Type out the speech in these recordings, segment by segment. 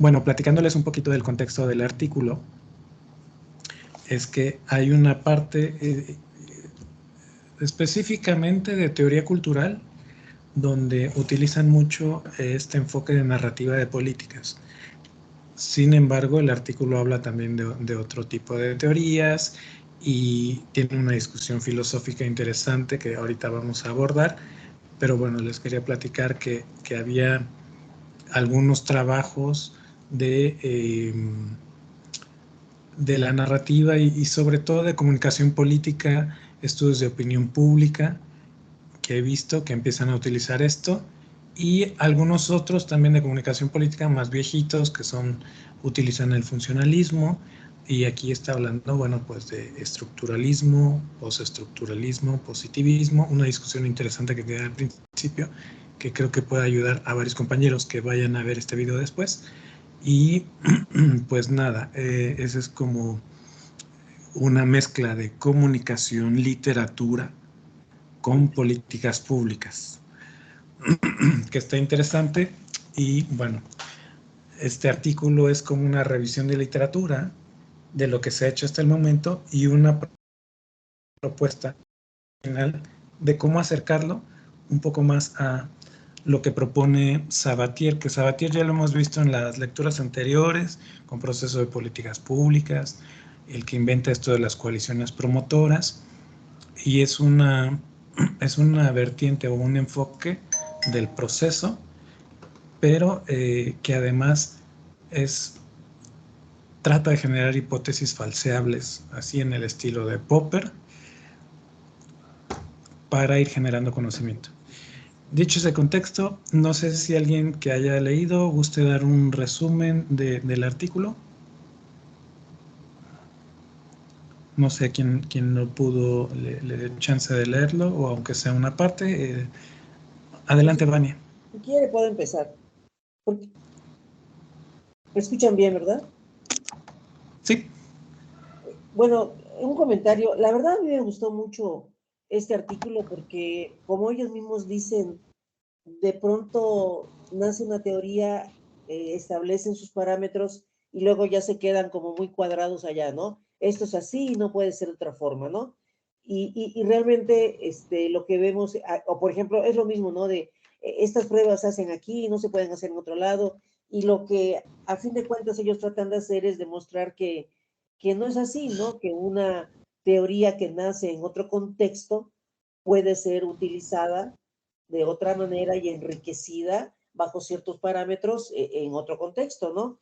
bueno, platicándoles un poquito del contexto del artículo, es que hay una parte específicamente de teoría cultural donde utilizan mucho este enfoque de narrativa de políticas. Sin embargo, el artículo habla también de otro tipo de teorías y tiene una discusión filosófica interesante que ahorita vamos a abordar, pero bueno, les quería platicar que había algunos trabajos de la narrativa y sobre todo de comunicación política, estudios de opinión pública, que he visto que empiezan a utilizar esto, y algunos otros también de comunicación política más viejitos que utilizan el funcionalismo, y aquí está hablando, bueno, pues de estructuralismo, postestructuralismo, positivismo, una discusión interesante que queda al principio, que creo que puede ayudar a varios compañeros que vayan a ver este video después. Y pues nada, esa es como una mezcla de comunicación, literatura, con políticas públicas, que está interesante. Y bueno, este artículo es como una revisión de literatura, de lo que se ha hecho hasta el momento, y una propuesta final de cómo acercarlo un poco más a lo que propone Sabatier, que Sabatier ya lo hemos visto en las lecturas anteriores, con proceso de políticas públicas, el que inventa esto de las coaliciones promotoras, y es una vertiente o un enfoque del proceso, pero que además trata de generar hipótesis falseables, así en el estilo de Popper, para ir generando conocimiento. Dicho ese contexto, no sé si alguien que haya leído guste dar un resumen del artículo. No sé quién no pudo le dé chance de leerlo, o aunque sea una parte. Adelante, Vania. Si quiere, puedo empezar. Porque me escuchan bien, ¿verdad? Sí. Bueno, un comentario. La verdad, a mí me gustó mucho este artículo porque, como ellos mismos dicen, de pronto nace una teoría, establecen sus parámetros y luego ya se quedan como muy cuadrados allá, ¿no? Esto es así y no puede ser de otra forma, ¿no? Y realmente lo que vemos, o por ejemplo, es lo mismo, ¿no? Estas pruebas se hacen aquí y no se pueden hacer en otro lado, y lo que a fin de cuentas ellos tratan de hacer es demostrar que no es así, ¿no? Que una teoría que nace en otro contexto puede ser utilizada de otra manera y enriquecida bajo ciertos parámetros en otro contexto, ¿no?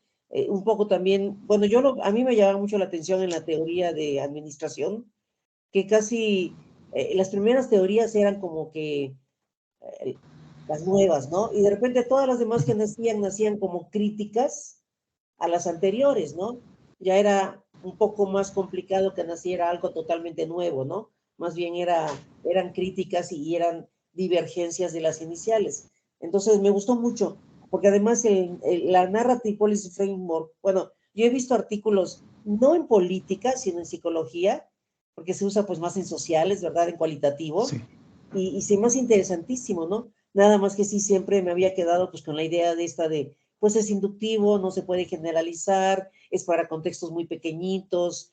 Un poco también, bueno, a mí me llama mucho la atención en la teoría de administración, que casi las primeras teorías eran como que las nuevas, ¿no? Y de repente todas las demás que nacían como críticas a las anteriores, ¿no? Ya era un poco más complicado que naciera algo totalmente nuevo, ¿no? Más bien eran críticas y eran divergencias de las iniciales. Entonces me gustó mucho, porque además la Narrative Policy Framework, bueno, yo he visto artículos no en política, sino en psicología, porque se usa pues más en sociales, ¿verdad? En cualitativo, Sí. y se me hace interesantísimo, ¿no? Nada más que sí, siempre me había quedado pues con la idea de pues es inductivo, no se puede generalizar, es para contextos muy pequeñitos,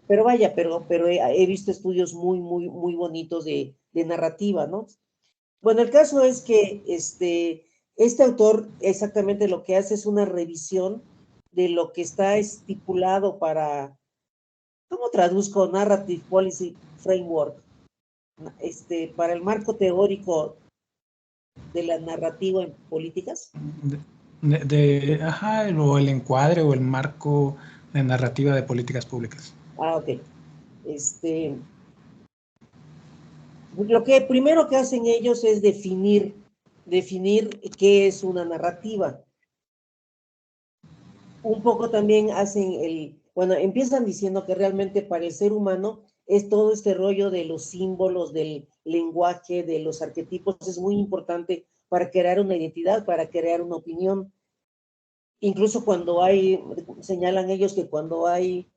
pero vaya, pero he visto estudios muy, muy, muy bonitos de narrativa, ¿no? Bueno, el caso es que este autor exactamente lo que hace es una revisión de lo que está estipulado para, ¿cómo traduzco? Narrative Policy Framework, para el marco teórico de la narrativa en políticas. Ajá, o el encuadre o el marco de narrativa de políticas públicas. Ah, ok. Lo que primero que hacen ellos es definir qué es una narrativa. Un poco también bueno, empiezan diciendo que realmente para el ser humano es todo este rollo de los símbolos, del lenguaje, de los arquetipos, es muy importante para crear una identidad, para crear una opinión. Incluso señalan ellos que cuando hay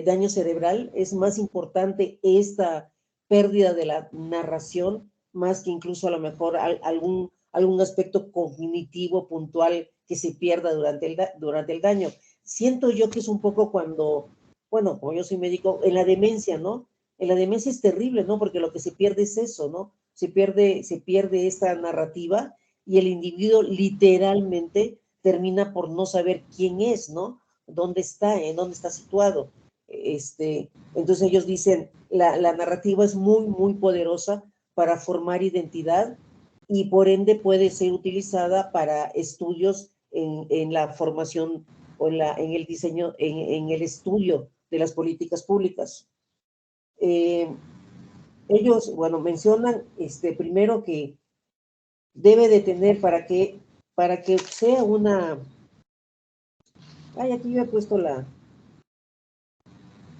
daño cerebral, es más importante esta pérdida de la narración, más que incluso a lo mejor algún aspecto cognitivo puntual que se pierda durante el daño. Siento yo que es un poco cuando, bueno, como yo soy médico, en la demencia, ¿no? En la demencia es terrible, ¿no? Porque lo que se pierde es eso, ¿no? Se pierde esta narrativa y el individuo literalmente termina por no saber quién es, ¿no? ¿Dónde está? ¿En dónde está situado? Entonces ellos dicen, la narrativa es muy, muy poderosa para formar identidad y por ende puede ser utilizada para estudios en la formación o en el diseño, en el estudio de las políticas públicas. Ellos, bueno, mencionan primero que debe de tener para que sea una... Ay, aquí yo he puesto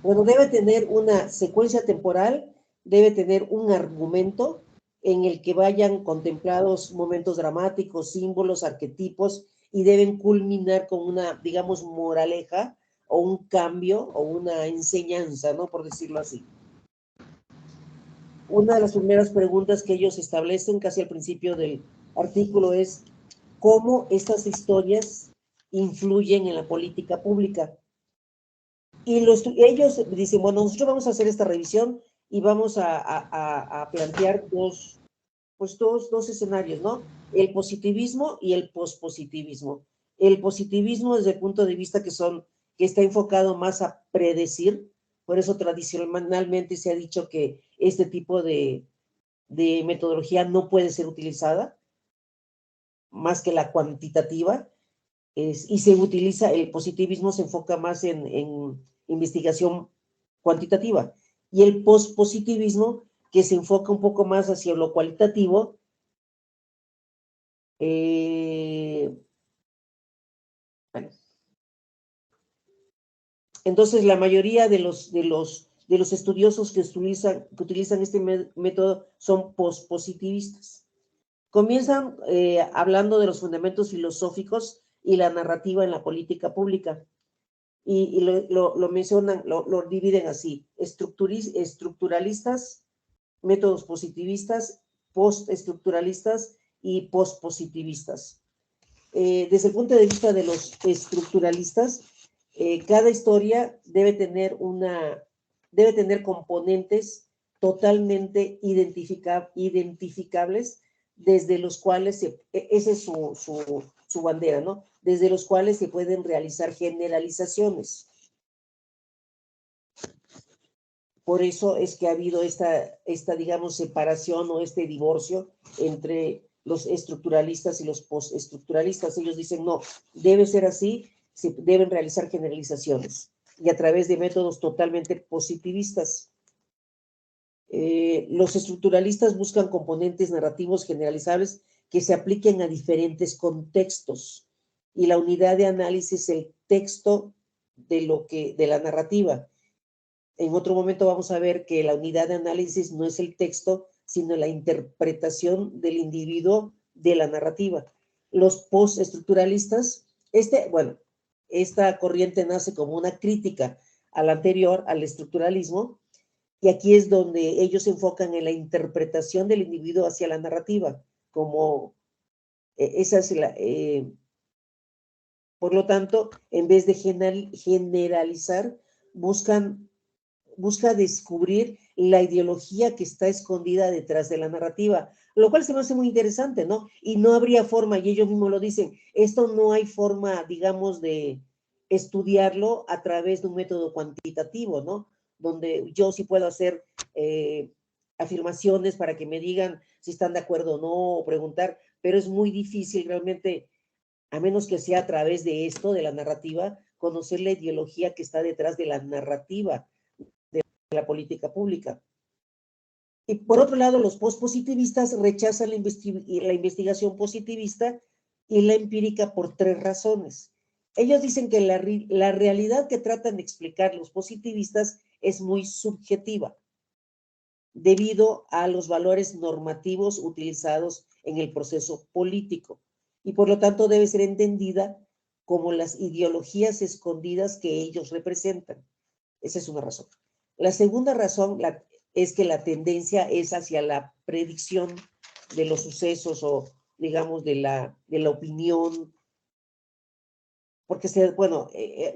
bueno, debe tener una secuencia temporal, debe tener un argumento en el que vayan contemplados momentos dramáticos, símbolos, arquetipos, y deben culminar con una, digamos, moraleja o un cambio o una enseñanza, ¿no? Por decirlo así. Una de las primeras preguntas que ellos establecen casi al principio del artículo es cómo estas historias influyen en la política pública. Y ellos dicen, bueno, nosotros vamos a hacer esta revisión y vamos a plantear dos escenarios, ¿no? El positivismo y el pospositivismo. El positivismo desde el punto de vista que está enfocado más a predecir, por eso tradicionalmente se ha dicho que este tipo de metodología no puede ser utilizada, más que la cuantitativa, y se utiliza, el positivismo se enfoca más en investigación cuantitativa, y el pospositivismo, que se enfoca un poco más hacia lo cualitativo, bueno. Entonces, la mayoría de los estudiosos que utilizan este método son pospositivistas. Comienzan hablando de los fundamentos filosóficos y la narrativa en la política pública. Y lo mencionan, lo dividen así: estructuralistas, métodos positivistas, postestructuralistas y pospositivistas. Desde el punto de vista de los estructuralistas, cada historia debe tener componentes totalmente identificables, desde los cuales esa es su bandera, ¿no? Desde los cuales se pueden realizar generalizaciones. Por eso es que ha habido esta digamos, separación o este divorcio entre los estructuralistas y los postestructuralistas. Ellos dicen, no, debe ser así, se deben realizar generalizaciones y a través de métodos totalmente positivistas. Los estructuralistas buscan componentes narrativos generalizables que se apliquen a diferentes contextos, y la unidad de análisis es el texto de la narrativa. En otro momento vamos a ver que la unidad de análisis no es el texto, sino la interpretación del individuo de la narrativa. Los postestructuralistas, esta corriente nace como una crítica a la anterior, al estructuralismo, y aquí es donde ellos se enfocan en la interpretación del individuo hacia la narrativa, como esa es por lo tanto, en vez de generalizar, busca descubrir la ideología que está escondida detrás de la narrativa, lo cual se me hace muy interesante, ¿no? Y no habría forma, y ellos mismos lo dicen, esto no hay forma, digamos, de estudiarlo a través de un método cuantitativo, ¿no? Donde yo sí puedo hacer afirmaciones para que me digan si están de acuerdo o no, o preguntar, pero es muy difícil realmente, a menos que sea a través de esto, de la narrativa, conocer la ideología que está detrás de la narrativa de la política pública. Y por otro lado, los pospositivistas rechazan la investigación positivista y la empírica por 3 razones. Ellos dicen que la realidad que tratan de explicar los positivistas es muy subjetiva, debido a los valores normativos utilizados en el proceso político, y por lo tanto debe ser entendida como las ideologías escondidas que ellos representan. Esa es una razón. La segunda razón es que la tendencia es hacia la predicción de los sucesos, o digamos de la opinión porque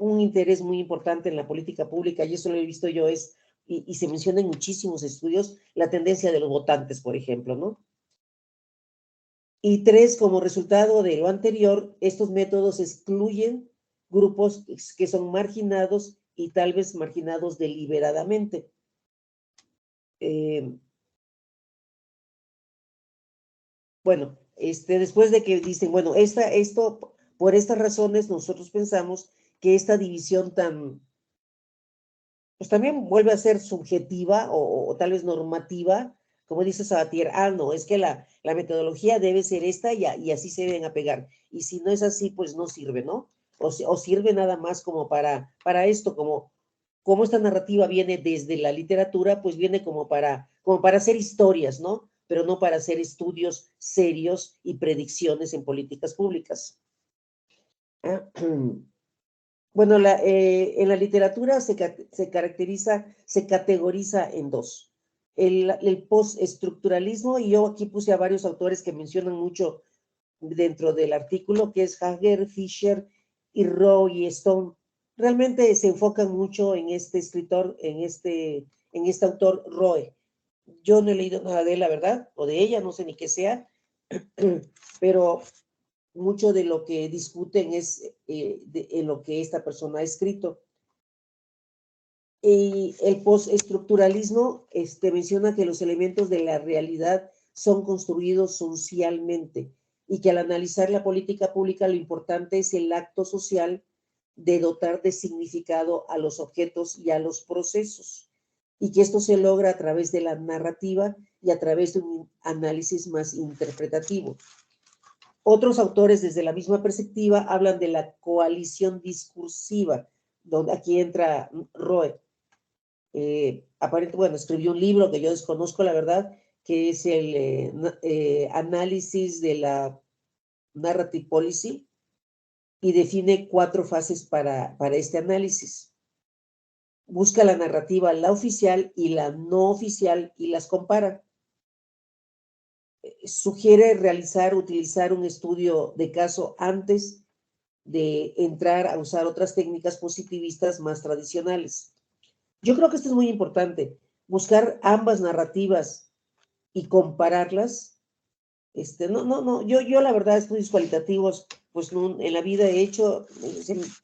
un interés muy importante en la política pública, y eso lo he visto yo, y se menciona en muchísimos estudios, la tendencia de los votantes, por ejemplo, ¿no? Y 3, como resultado de lo anterior, estos métodos excluyen grupos que son marginados y tal vez marginados deliberadamente. Bueno, después de que dicen, bueno, por estas razones nosotros pensamos que esta división pues también vuelve a ser subjetiva o tal vez normativa, como dice Sabatier, no, es que la metodología debe ser esta y así se deben apegar. Y si no es así, pues no sirve, ¿no? O sirve nada más como para esto, como esta narrativa viene desde la literatura, pues viene como para hacer historias, ¿no? Pero no para hacer estudios serios y predicciones en políticas públicas. Bueno, en la literatura se categoriza en dos. El postestructuralismo, y yo aquí puse a varios autores que mencionan mucho dentro del artículo, que es Hager, Fisher y Rowe y Stone. Realmente se enfocan mucho en este escritor, en este autor Rowe. Yo no he leído nada de él, la verdad, o de ella, no sé ni qué sea, pero mucho de lo que discuten es en lo que esta persona ha escrito. Y el postestructuralismo menciona que los elementos de la realidad son construidos socialmente y que al analizar la política pública lo importante es el acto social de dotar de significado a los objetos y a los procesos, y que esto se logra a través de la narrativa y a través de un análisis más interpretativo. Otros autores, desde la misma perspectiva, hablan de la coalición discursiva, donde aquí entra Rowe. Aparentemente, escribió un libro que yo desconozco, la verdad, que es el análisis de la narrative policy, y define 4 fases para este análisis. Busca la narrativa, la oficial y la no oficial, y las compara. Sugiere utilizar un estudio de caso antes de entrar a usar otras técnicas positivistas más tradicionales. Yo creo que esto es muy importante, buscar ambas narrativas y compararlas. Yo la verdad, estudios cualitativos, pues en la vida he hecho,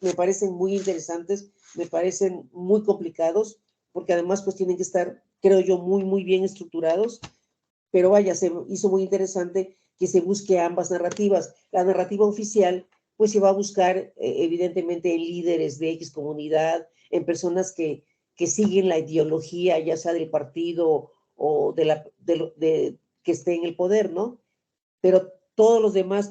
me parecen muy interesantes, me parecen muy complicados, porque además pues tienen que estar, creo yo, muy, muy bien estructurados, pero vaya, se hizo muy interesante que se busque ambas narrativas. La narrativa oficial, pues se va a buscar evidentemente en líderes de X comunidad, en personas que siguen la ideología, ya sea del partido o que esté en el poder, ¿no? Pero todos los demás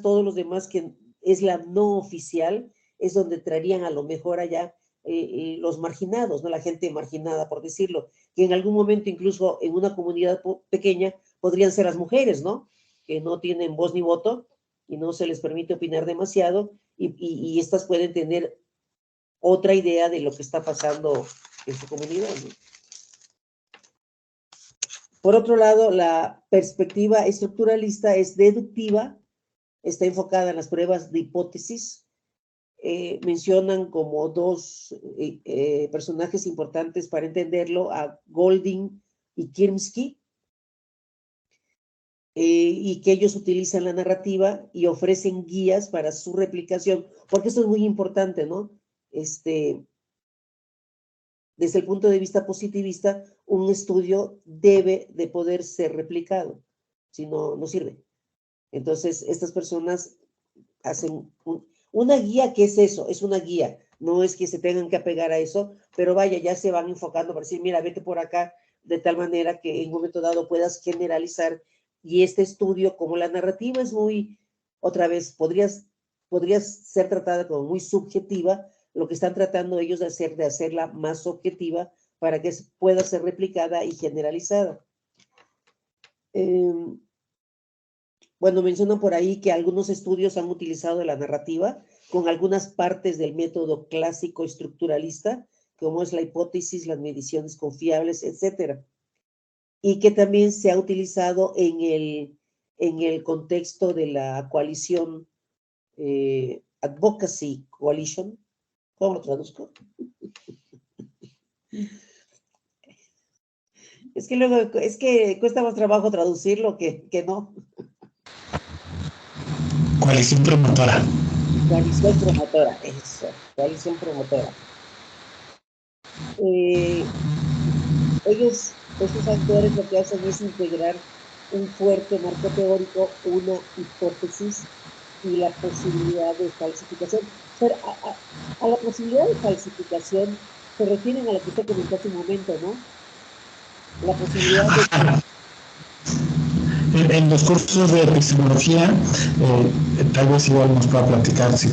que es la no oficial, es donde traerían a lo mejor allá los marginados, ¿no? La gente marginada, por decirlo, que en algún momento incluso en una comunidad pequeña podrían ser las mujeres, ¿no? Que no tienen voz ni voto y no se les permite opinar demasiado, y estas pueden tener otra idea de lo que está pasando en su comunidad, ¿no? Por otro lado, la perspectiva estructuralista es deductiva, está enfocada en las pruebas de hipótesis. Mencionan como 2 personajes importantes para entenderlo, a Golding y Kirmsky, y que ellos utilizan la narrativa y ofrecen guías para su replicación, porque esto es muy importante, ¿no? Desde el punto de vista positivista, un estudio debe de poder ser replicado, si no, no sirve. Entonces, estas personas hacen una guía. ¿Qué es eso? Es una guía, no es que se tengan que apegar a eso, pero vaya, ya se van enfocando para decir, mira, vete por acá, de tal manera que en un momento dado puedas generalizar. Y este estudio, como la narrativa es muy, otra vez, podrías ser tratada como muy subjetiva, lo que están tratando ellos de hacerla más objetiva para que pueda ser replicada y generalizada. Bueno, mencionan por ahí que algunos estudios han utilizado la narrativa con algunas partes del método clásico estructuralista, como es la hipótesis, las mediciones confiables, etcétera. Y que también se ha utilizado en el contexto de la coalición Advocacy Coalition. ¿Cómo lo traduzco? Es que luego, es que cuesta más trabajo traducirlo que no. Coalición promotora. Coalición promotora, eso, coalición promotora. Esos actores lo que hacen es integrar un fuerte marco teórico, una hipótesis y la posibilidad de falsificación. Pero a la posibilidad de falsificación se refieren a lo que usted comentó hace un momento, ¿no? La posibilidad de que... En los cursos de epistemología, tal vez igual nos pueda platicar, si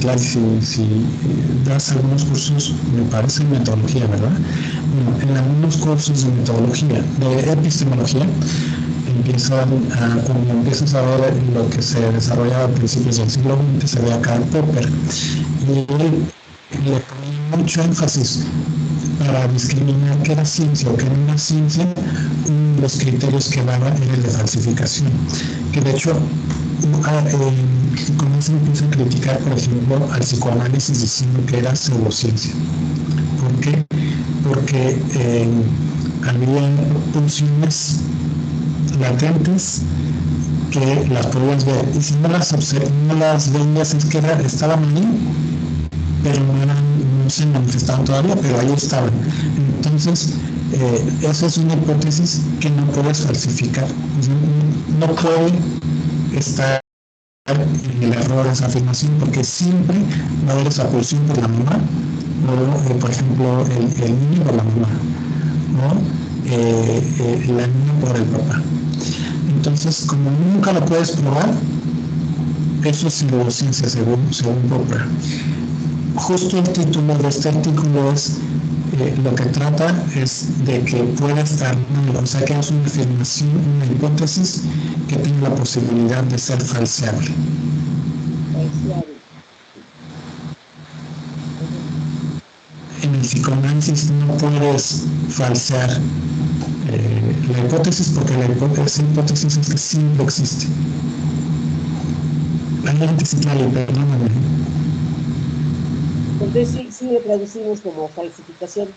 das algunos cursos, me parece en metodología, ¿verdad? En algunos cursos de metodología, de epistemología, cuando empiezas a ver lo que se desarrollaba a principios del siglo XX, se ve a Karl Popper, y él le ponía mucho énfasis para discriminar qué era ciencia o qué no era ciencia. Los criterios que daba era el de falsificación, que de hecho con eso empieza a criticar, por ejemplo, al psicoanálisis diciendo que era pseudociencia. ¿Por qué? Porque había pulsiones latentes que las podías ver, y si no las veías es que estaban ahí, pero no se manifestaban todavía, pero ahí estaban. Entonces, esa es una hipótesis que no puedes falsificar. No puede estar en el error de esa afirmación, porque siempre va a haber esa pulsión por la mamá, o por ejemplo, el niño por la mamá, o la niña por el papá. Entonces, como nunca lo puedes probar, eso es pseudociencia según Popper. Justo el título de este artículo es lo que trata es de que pueda estar mal, o sea que es una afirmación, una hipótesis que tiene la posibilidad de ser falseable. En el psicoanálisis no puedes falsear la hipótesis, porque esa hipótesis es que siempre existe. Perdóname. Entonces sí lo traducimos como falsificación,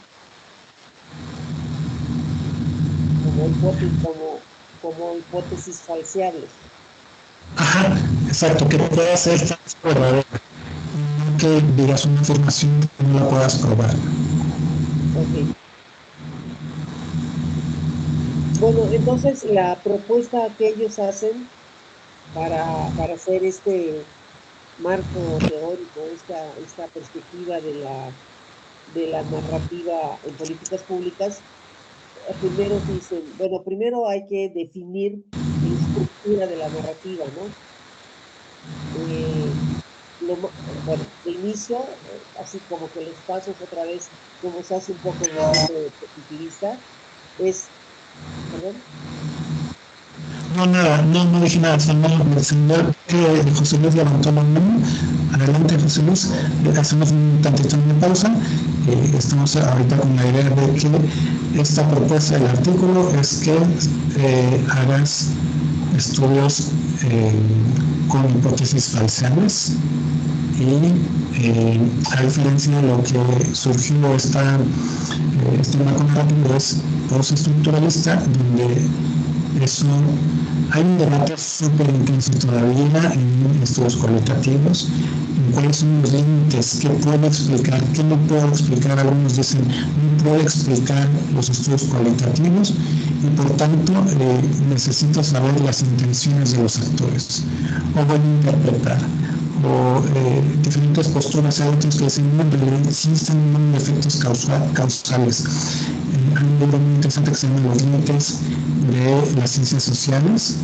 como hipótesis falseables. Ajá, exacto, que pueda ser falso o verdadero. No que digas una afirmación que no la puedas probar. Ok. Bueno, entonces la propuesta que ellos hacen para hacer este marco teórico, esta perspectiva de la narrativa en políticas públicas, primero dicen, bueno, primero hay que definir la estructura de la narrativa, ¿no? Bueno, de inicio, así como que los pasos otra vez, como se hace un poco en el método positivista, es, perdón. No, nada, no dije nada, solo mencionar que José Luis levantó la mano. Adelante, José Luis, hacemos un tantito de pausa. Estamos ahorita con la idea de que esta propuesta del artículo es que hagas estudios con hipótesis falseables, y a diferencia de lo que surgió este marco narrativo es postestructuralista, donde hay un debate súper intenso todavía en estudios cualitativos, en cuáles son los límites, qué puedo explicar, qué no puedo explicar. Algunos dicen, no puedo explicar los estudios cualitativos y por tanto necesito saber las intenciones de los actores, o voy a interpretar, o diferentes posturas. Hay otros que dicen, no, en realidad existen efectos causales. Hay un libro muy interesante que se llama Los límites de las ciencias sociales,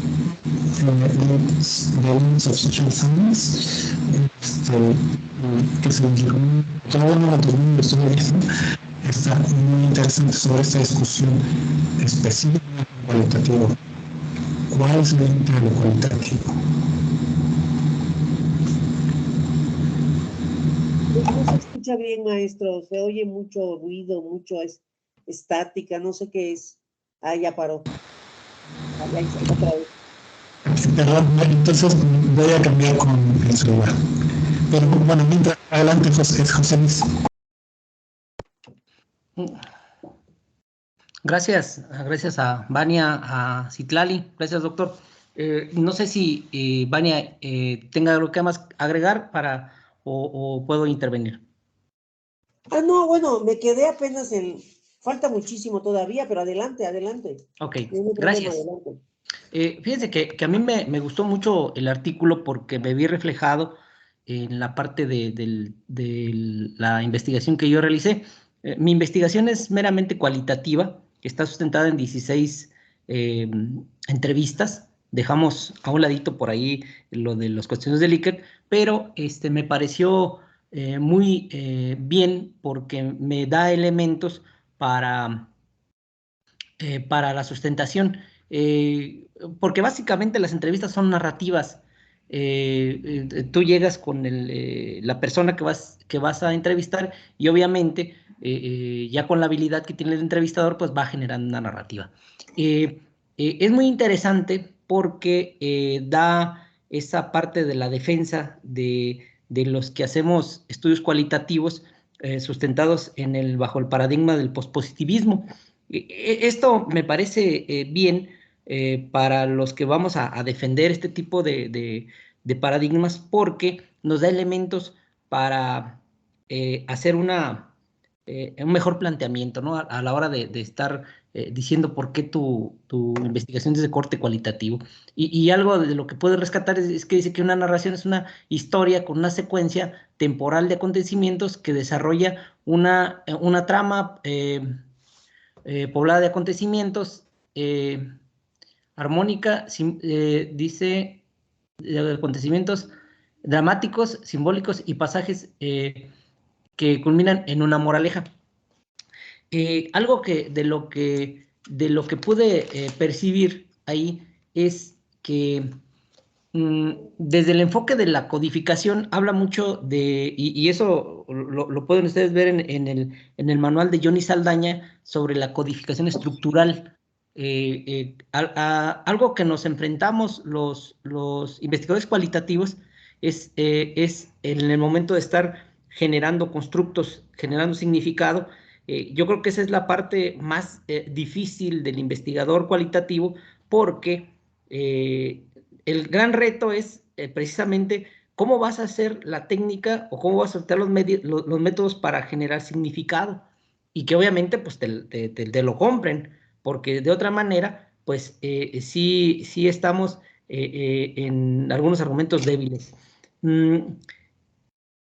Limits of Social Science, que se todo lo que estoy leyendo. Está muy interesante sobre esta discusión específica y cualitativa. ¿Cuál es el límite de lo cualitativo? No se escucha bien, maestro, se oye mucho ruido, mucho estática, no sé qué es. Ah, ya paró. Otra vez. Perdón, entonces voy a cambiar con el celular. pero bueno, mientras, adelante, José Luis. Gracias a Vania, a Citlali. Gracias, doctor. No sé si Vania tenga algo que más agregar o puedo intervenir. No, bueno, me quedé apenas en... Falta muchísimo todavía, pero adelante, adelante. Ok, No hay problema, gracias. adelante. Fíjense que a mí me gustó mucho el artículo porque me vi reflejado en la parte de la investigación que yo realicé. Mi investigación es meramente cualitativa, que está sustentada en 16 entrevistas. Dejamos a un ladito por ahí lo de las cuestiones de Likert, pero me pareció muy bien porque me da elementos para la sustentación, porque básicamente las entrevistas son narrativas. Tú llegas con la persona que vas a entrevistar y obviamente ya con la habilidad que tiene el entrevistador, pues va generando una narrativa. Es muy interesante porque da esa parte de la defensa de los que hacemos estudios cualitativos sustentados bajo el paradigma del pospositivismo. Esto me parece bien para los que vamos a defender este tipo de paradigmas porque nos da elementos para hacer un mejor planteamiento, ¿no? A la hora de estar diciendo por qué tu investigación es de corte cualitativo. Y algo de lo que puedes rescatar es que dice que una narración es una historia con una secuencia temporal de acontecimientos que desarrolla una trama poblada de acontecimientos, armónica, dice, de acontecimientos dramáticos, simbólicos y pasajes que culminan en una moraleja. Algo de lo que pude percibir ahí es que desde el enfoque de la codificación habla mucho y eso lo pueden ustedes ver en el manual de Johnny Saldaña sobre la codificación estructural. Algo que nos enfrentamos los investigadores cualitativos es en el momento de estar generando constructos, generando significado. Yo creo que esa es la parte más difícil del investigador cualitativo porque el gran reto es precisamente cómo vas a hacer la técnica o cómo vas a usar los métodos para generar significado y que obviamente pues te lo compren, porque de otra manera pues sí estamos en algunos argumentos débiles.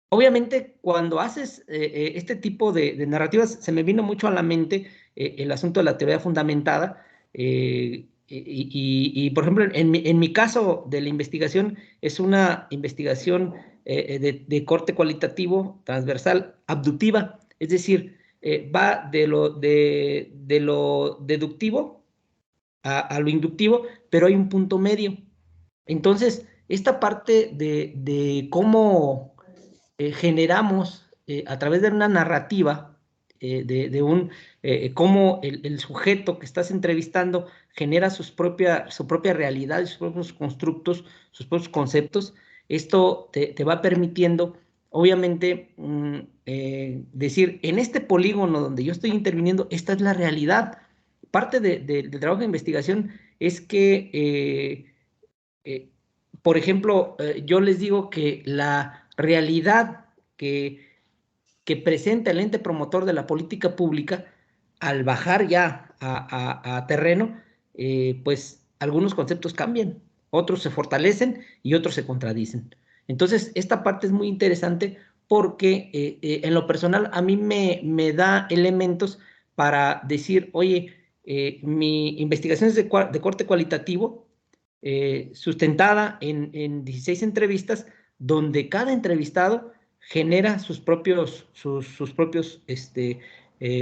Obviamente, cuando haces este tipo de narrativas, se me vino mucho a la mente el asunto de la teoría fundamentada. Por ejemplo, en mi caso de la investigación, es una investigación de corte cualitativo, transversal, abductiva, es decir, va de lo deductivo a lo inductivo, pero hay un punto medio. Entonces, esta parte de cómo generamos a través de una narrativa, cómo el sujeto que estás entrevistando genera su propia realidad, sus propios constructos, sus propios conceptos. Esto te va permitiendo, obviamente, decir, en este polígono donde yo estoy interviniendo, esta es la realidad. Parte del trabajo de investigación es que por ejemplo, yo les digo que la realidad que presenta el ente promotor de la política pública, al bajar ya a terreno, pues algunos conceptos cambian, otros se fortalecen y otros se contradicen. Entonces, esta parte es muy interesante porque en lo personal a mí me da elementos para decir, oye, mi investigación es de corte cualitativo, sustentada en 16 entrevistas, donde cada entrevistado genera sus propios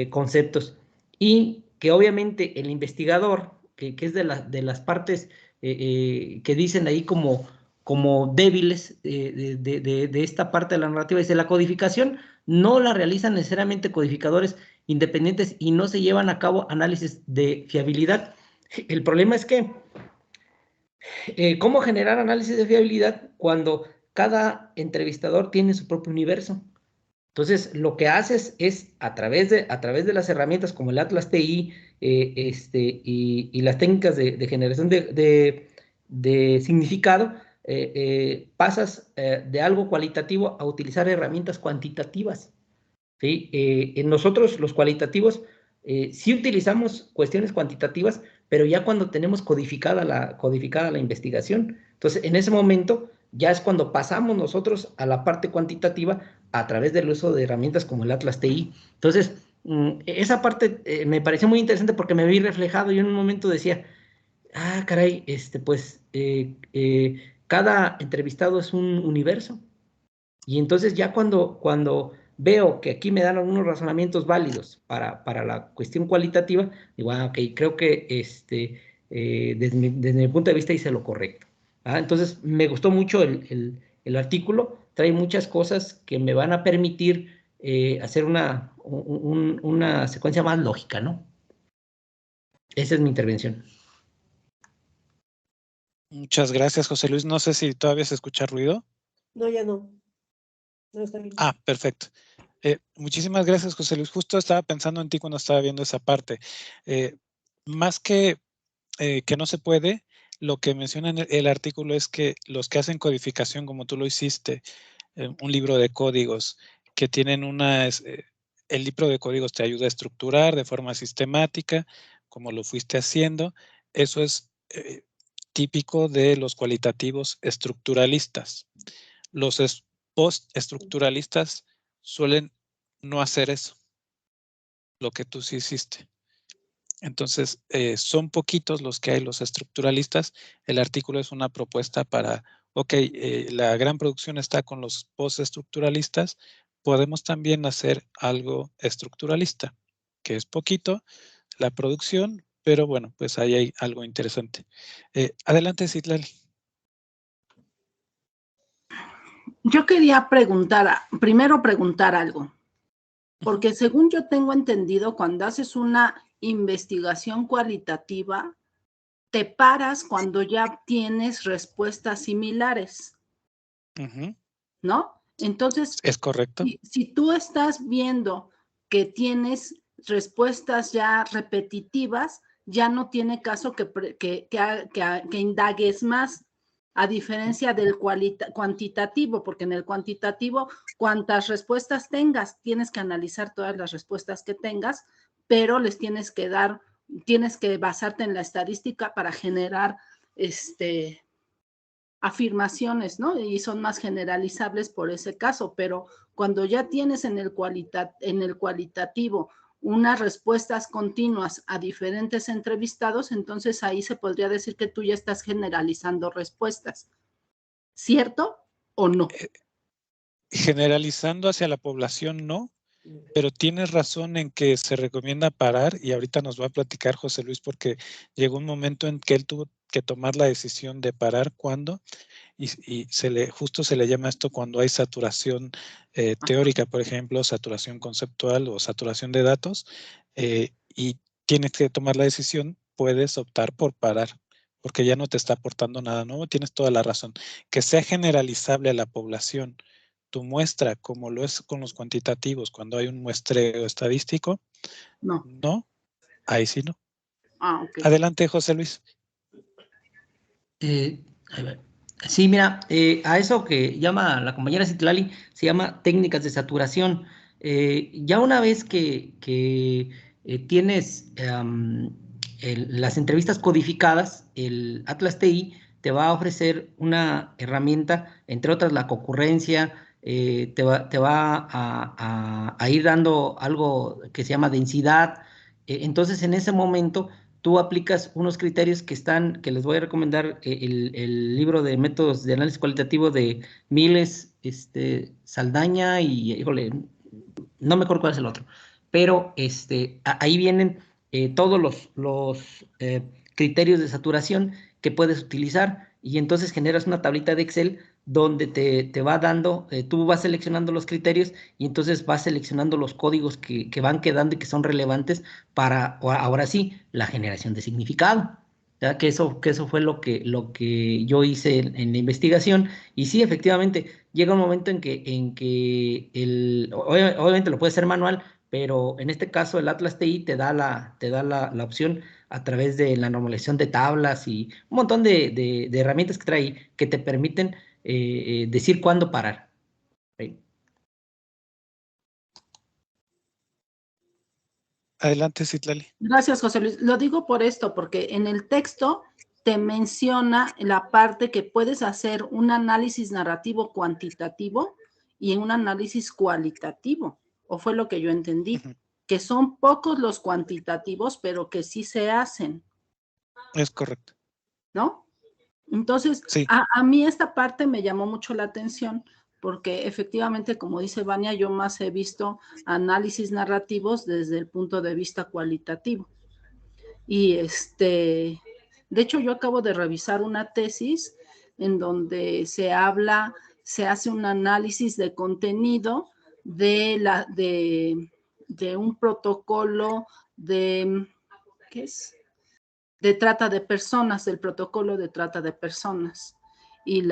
conceptos y que obviamente el investigador, que es de las partes que dicen ahí como débiles de esta parte de la narrativa, dice la codificación no la realizan necesariamente codificadores independientes y no se llevan a cabo análisis de fiabilidad. El problema es que ¿cómo generar análisis de fiabilidad cuando cada entrevistador tiene su propio universo. Entonces, lo que haces es, a través de las herramientas como el Atlas TI y las técnicas de generación de significado, pasas de algo cualitativo a utilizar herramientas cuantitativas. ¿Sí? En nosotros, los cualitativos, sí utilizamos cuestiones cuantitativas, pero ya cuando tenemos codificada la investigación. Entonces, en ese momento, ya es cuando pasamos nosotros a la parte cuantitativa a través del uso de herramientas como el Atlas TI. Entonces, esa parte me pareció muy interesante porque me vi reflejado y en un momento decía, ah, caray, pues cada entrevistado es un universo. Y entonces ya cuando veo que aquí me dan algunos razonamientos válidos para la cuestión cualitativa, digo, ok, creo que desde mi punto de vista hice lo correcto. Entonces me gustó mucho el artículo, trae muchas cosas que me van a permitir hacer una secuencia más lógica, ¿no? Esa es mi intervención. Muchas gracias, José Luis. No sé si todavía se escucha ruido. No, ya no. No está bien. Ah, perfecto. Muchísimas gracias, José Luis. Justo estaba pensando en ti cuando estaba viendo esa parte. Más que no se puede, lo que menciona en el artículo es que los que hacen codificación, como tú lo hiciste, un libro de códigos, que tienen el libro de códigos te ayuda a estructurar de forma sistemática, como lo fuiste haciendo. Eso es típico de los cualitativos estructuralistas. Los post-estructuralistas suelen no hacer eso, lo que tú sí hiciste. Entonces, son poquitos los que hay, los estructuralistas. El artículo es una propuesta para, ok, la gran producción está con los post-estructuralistas, podemos también hacer algo estructuralista, que es poquito la producción, pero bueno, pues ahí hay algo interesante. Adelante, Citlali. Yo quería primero preguntar algo, porque según yo tengo entendido, cuando haces una investigación cualitativa, te paras cuando ya tienes respuestas similares, ¿no? Entonces, es correcto. Si tú estás viendo que tienes respuestas ya repetitivas, ya no tiene caso que indagues más, a diferencia del cuantitativo, porque en el cuantitativo, cuantas respuestas tengas, tienes que analizar todas las respuestas que tengas, pero les tienes que basarte en la estadística para generar afirmaciones, ¿no? Y son más generalizables por ese caso, pero cuando ya tienes en el cualitativo unas respuestas continuas a diferentes entrevistados, entonces ahí se podría decir que tú ya estás generalizando respuestas. ¿Cierto o no? Generalizando hacia la población, no, pero tienes razón en que se recomienda parar, y ahorita nos va a platicar José Luis, porque llegó un momento en que él tuvo que tomar la decisión de parar cuando, y justo se le llama esto cuando hay saturación teórica, por ejemplo, saturación conceptual o saturación de datos, y tienes que tomar la decisión, puedes optar por parar, porque ya no te está aportando nada nuevo. Tienes toda la razón. Que sea generalizable a la población tu muestra, como lo es con los cuantitativos, cuando hay un muestreo estadístico, no, ahí sí no. Okay. Adelante, José Luis. Sí, mira, a eso que llama la compañera Citlali, se llama técnicas de saturación. Ya una vez que tienes las entrevistas codificadas, el Atlas TI te va a ofrecer una herramienta, entre otras la concurrencia, te va a ir dando algo que se llama densidad. Entonces, en ese momento tú aplicas unos criterios que les voy a recomendar, el libro de métodos de análisis cualitativo de Miles, Saldaña y, híjole, no me acuerdo cuál es el otro, pero ahí vienen todos los criterios de saturación que puedes utilizar, y entonces generas una tablita de Excel donde te va dando, tú vas seleccionando los criterios y entonces vas seleccionando los códigos que van quedando y que son relevantes para, ahora sí, la generación de significado. ya que eso fue lo que yo hice en la investigación. Y sí, efectivamente, llega un momento en que obviamente lo puede hacer manual, pero en este caso el Atlas TI te da la opción a través de la normalización de tablas y un montón de herramientas que trae que te permiten decir cuándo parar. ¿Sí? Adelante, Citlali. Gracias, José Luis. Lo digo por esto, porque en el texto te menciona la parte que puedes hacer un análisis narrativo cuantitativo y un análisis cualitativo, o fue lo que yo entendí, que son pocos los cuantitativos, pero que sí se hacen. Es correcto. ¿No? Entonces, sí. a mí esta parte me llamó mucho la atención, porque efectivamente, como dice Vania, yo más he visto análisis narrativos desde el punto de vista cualitativo. Y de hecho, yo acabo de revisar una tesis en donde se hace un análisis de contenido de un protocolo de, ¿qué es? De trata de personas, del protocolo de trata de personas y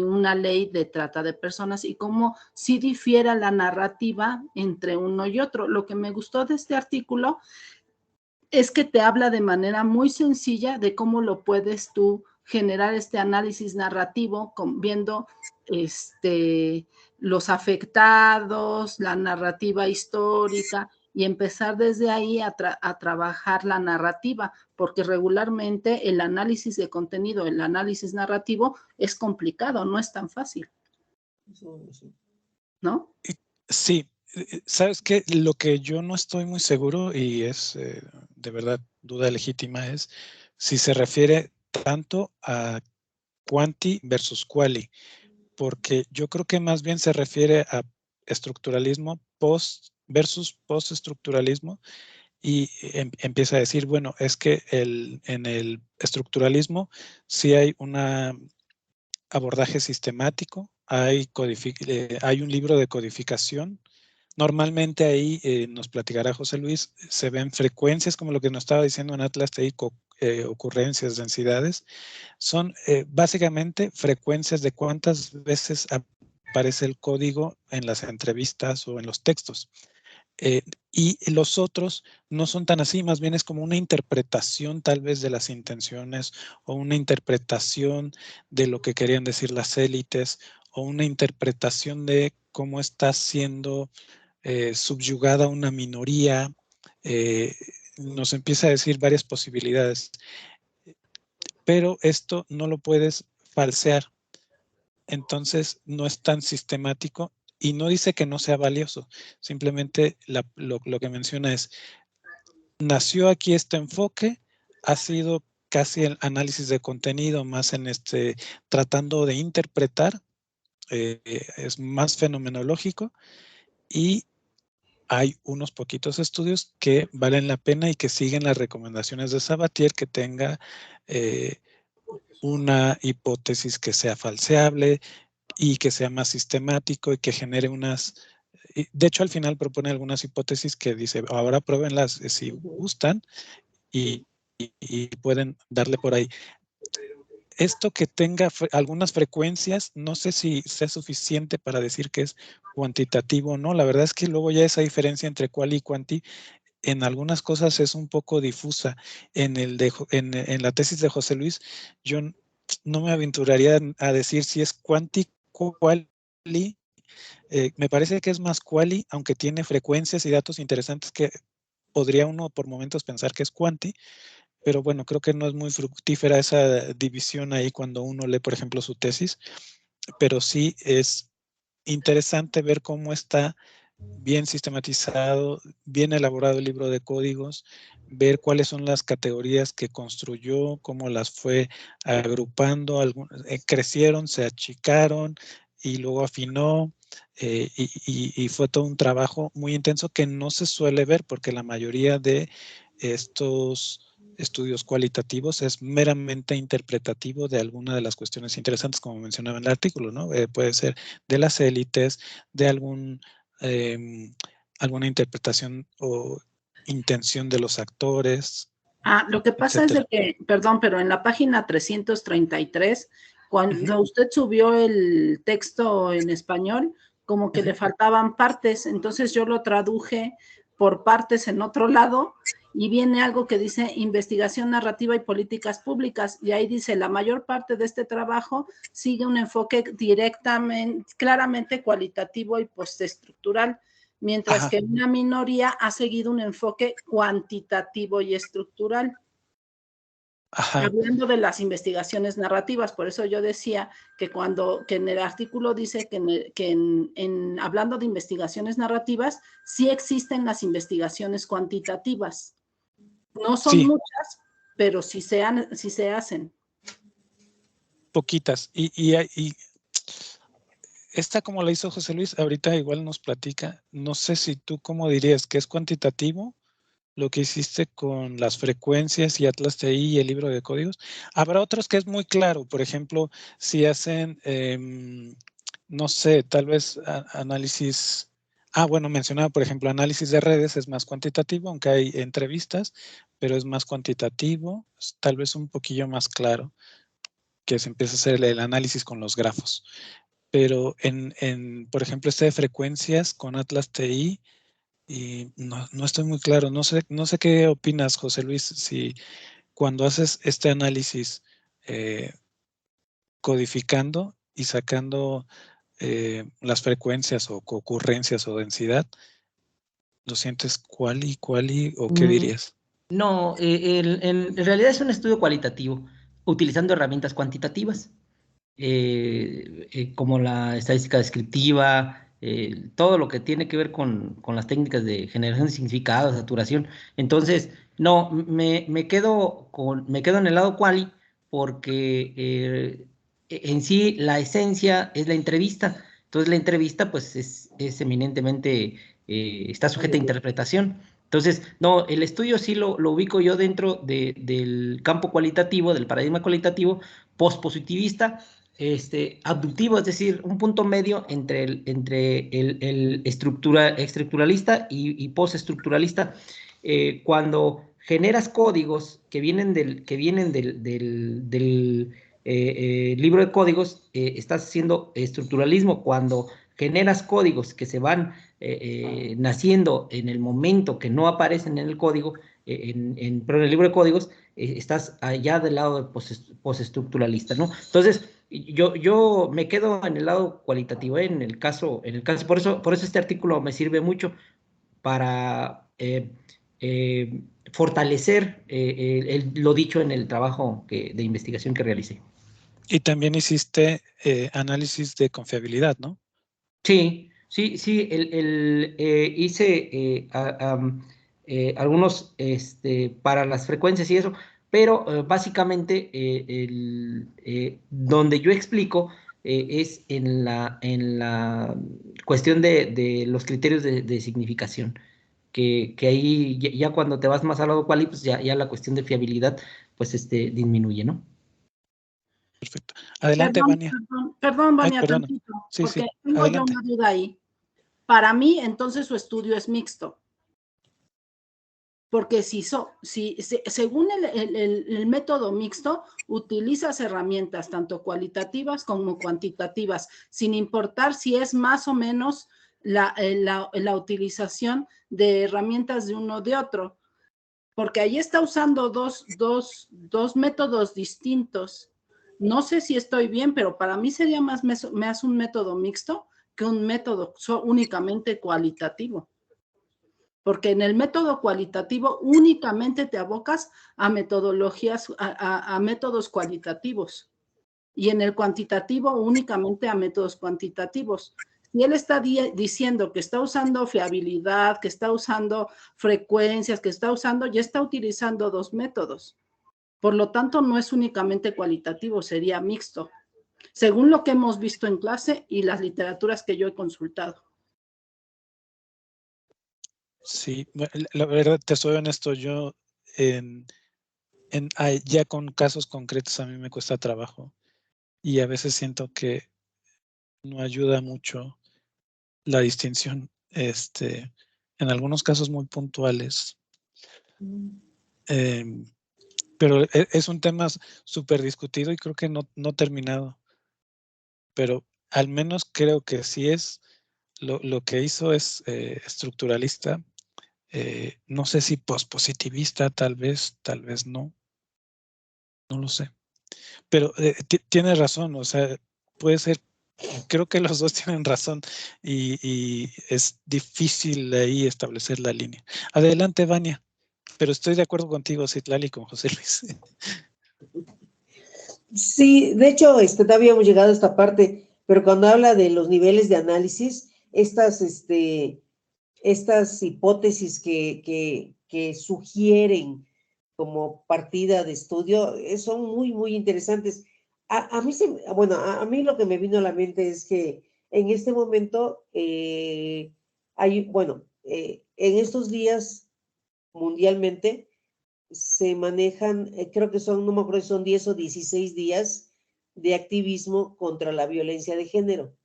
una ley de trata de personas y cómo sí difiere la narrativa entre uno y otro. Lo que me gustó de este artículo es que te habla de manera muy sencilla de cómo lo puedes tú generar este análisis narrativo viendo los afectados, la narrativa histórica y empezar desde ahí a trabajar la narrativa, porque regularmente el análisis de contenido, el análisis narrativo es complicado, no es tan fácil. ¿No? Sí. ¿Sabes qué? Lo que yo no estoy muy seguro y es de verdad duda legítima es si se refiere tanto a quanti versus quali, porque yo creo que más bien se refiere a estructuralismo versus postestructuralismo y empieza a decir, bueno, es que en el estructuralismo sí hay un abordaje sistemático, hay un libro de codificación. Normalmente ahí nos platicará José Luis, se ven frecuencias como lo que nos estaba diciendo en Atlas TI, ocurrencias, densidades. Son básicamente frecuencias de cuántas veces aparece el código en las entrevistas o en los textos. Y los otros no son tan así, más bien es como una interpretación tal vez de las intenciones o una interpretación de lo que querían decir las élites o una interpretación de cómo está siendo subyugada una minoría. Nos empieza a decir varias posibilidades, pero esto no lo puedes falsear. Entonces no es tan sistemático y no dice que no sea valioso. Simplemente lo que menciona es, nació aquí este enfoque, ha sido casi el análisis de contenido más en tratando de interpretar, es más fenomenológico y hay unos poquitos estudios que valen la pena y que siguen las recomendaciones de Sabatier, que tenga una hipótesis que sea falseable y que sea más sistemático y que genere de hecho al final propone algunas hipótesis que dice, ahora pruébenlas si gustan y pueden darle por ahí. Esto que tenga algunas frecuencias, no sé si sea suficiente para decir que es cuantitativo o no. La verdad es que luego ya esa diferencia entre quali y quanti en algunas cosas es un poco difusa. En la tesis de José Luis, yo no me aventuraría a decir si es quanti, quali. Me parece que es más quali, aunque tiene frecuencias y datos interesantes que podría uno por momentos pensar que es quanti, pero bueno, creo que no es muy fructífera esa división ahí cuando uno lee, por ejemplo, su tesis, pero sí es interesante ver cómo está bien sistematizado, bien elaborado el libro de códigos, ver cuáles son las categorías que construyó, cómo las fue agrupando, crecieron, se achicaron y luego afinó, y fue todo un trabajo muy intenso que no se suele ver porque la mayoría de estos estudios cualitativos es meramente interpretativo de alguna de las cuestiones interesantes, como mencionaba en el artículo, ¿no? Puede ser de las élites, de alguna interpretación o intención de los actores, Lo que pasa es de que, perdón, pero en la página 333, cuando usted subió el texto en español, como que le faltaban partes, entonces yo lo traduje por partes en otro lado y viene algo que dice investigación narrativa y políticas públicas, y ahí dice la mayor parte de este trabajo sigue un enfoque directamente, claramente cualitativo y postestructural, mientras que una minoría ha seguido un enfoque cuantitativo y estructural. Hablando de las investigaciones narrativas, por eso yo decía que en el artículo dice que hablando de investigaciones narrativas, sí existen las investigaciones cuantitativas. No son muchas, pero sí se hacen. Poquitas. Y esta, como la hizo José Luis, ahorita igual nos platica. No sé si tú cómo dirías que es cuantitativo lo que hiciste con las frecuencias y Atlas TI y el libro de códigos. Habrá otros que es muy claro. Por ejemplo, si hacen, no sé, tal vez análisis. Bueno, mencionaba, por ejemplo, análisis de redes es más cuantitativo, aunque hay entrevistas, pero es más cuantitativo, tal vez un poquillo más claro, que se empieza a hacer el análisis con los grafos. Pero por ejemplo, este de frecuencias con Atlas TI, y no estoy muy claro. No sé qué opinas, José Luis, si cuando haces este análisis codificando y sacando las frecuencias o concurrencias o densidad, ¿lo sientes quali o qué dirías? No, en realidad es un estudio cualitativo, utilizando herramientas cuantitativas, como la estadística descriptiva, todo lo que tiene que ver con las técnicas de generación de significado, saturación. Entonces, no, me quedo en el lado quali porque en sí la esencia es la entrevista. Entonces, la entrevista pues es eminentemente, está sujeta a interpretación. Entonces, no, el estudio sí lo ubico yo dentro del campo cualitativo, del paradigma cualitativo, postpositivista, abductivo, es decir, un punto medio entre el estructuralista y postestructuralista. Cuando generas códigos que vienen del libro de códigos, estás haciendo estructuralismo. Cuando generas códigos que se van naciendo en el momento que no aparecen en el código, pero en el libro de códigos, estás allá del lado de postestructuralista, ¿no? Entonces, yo me quedo en el lado cualitativo, por eso este artículo me sirve mucho para fortalecer lo dicho en el trabajo de investigación que realicé. Y también hiciste análisis de confiabilidad, ¿no? Sí, hice algunos para las frecuencias y eso, pero básicamente donde yo explico es en la cuestión de los criterios de significación, que ahí ya cuando te vas más al lado cual, pues ya la cuestión de fiabilidad pues disminuye, ¿no? Perfecto. Adelante, Vania. Perdón, Vania, tantito, sí, porque sí, tengo yo una duda ahí. Para mí, entonces, su estudio es mixto. Porque según el método mixto, utilizas herramientas tanto cualitativas como cuantitativas, sin importar si es más o menos la utilización de herramientas de uno o de otro. Porque ahí está usando dos métodos distintos. No sé si estoy bien, pero para mí sería más un método mixto que un método únicamente cualitativo. Porque en el método cualitativo únicamente te abocas a metodologías, a métodos cualitativos. Y en el cuantitativo únicamente a métodos cuantitativos. Si él está diciendo que está usando fiabilidad, que está usando frecuencias, que ya está utilizando dos métodos. Por lo tanto, no es únicamente cualitativo, sería mixto, según lo que hemos visto en clase y las literaturas que yo he consultado. Sí, la verdad, te soy honesto, yo ya con casos concretos a mí me cuesta trabajo y a veces siento que no ayuda mucho la distinción, en algunos casos muy puntuales. Pero es un tema súper discutido y creo que no terminado. Pero al menos creo que sí es lo que hizo es estructuralista. No sé si pospositivista, tal vez no lo sé. Pero tiene razón, o sea, puede ser, creo que los dos tienen razón y es difícil ahí establecer la línea. Adelante, Vania, pero estoy de acuerdo contigo, Citlali, y con José Luis. Sí, de hecho, no habíamos llegado a esta parte, pero cuando habla de los niveles de análisis, estas hipótesis que sugieren como partida de estudio son muy, muy interesantes. A mí, bueno, a mí lo que me vino a la mente es que en este momento en estos días mundialmente se manejan, creo que son, no me acuerdo si son 10 o 16 días de activismo contra la violencia de género.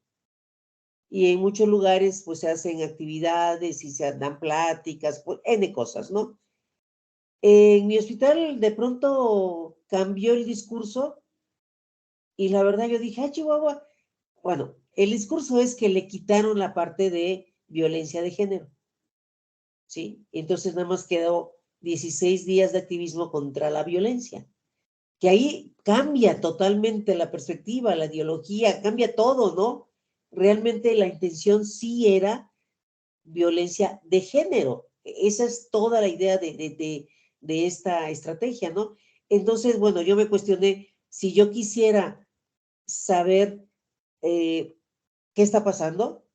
Y en muchos lugares pues se hacen actividades y se dan pláticas, pues N cosas, ¿no? En mi hospital de pronto cambió el discurso y la verdad yo dije, Chihuahua, bueno, el discurso es que le quitaron la parte de violencia de género, ¿sí? Entonces nada más quedó 16 días de activismo contra la violencia, que ahí cambia totalmente la perspectiva, la ideología, cambia todo, ¿no? Realmente la intención sí era violencia de género. Esa es toda la idea de esta estrategia, ¿no? Entonces, bueno, yo me cuestioné si yo quisiera saber qué está pasando,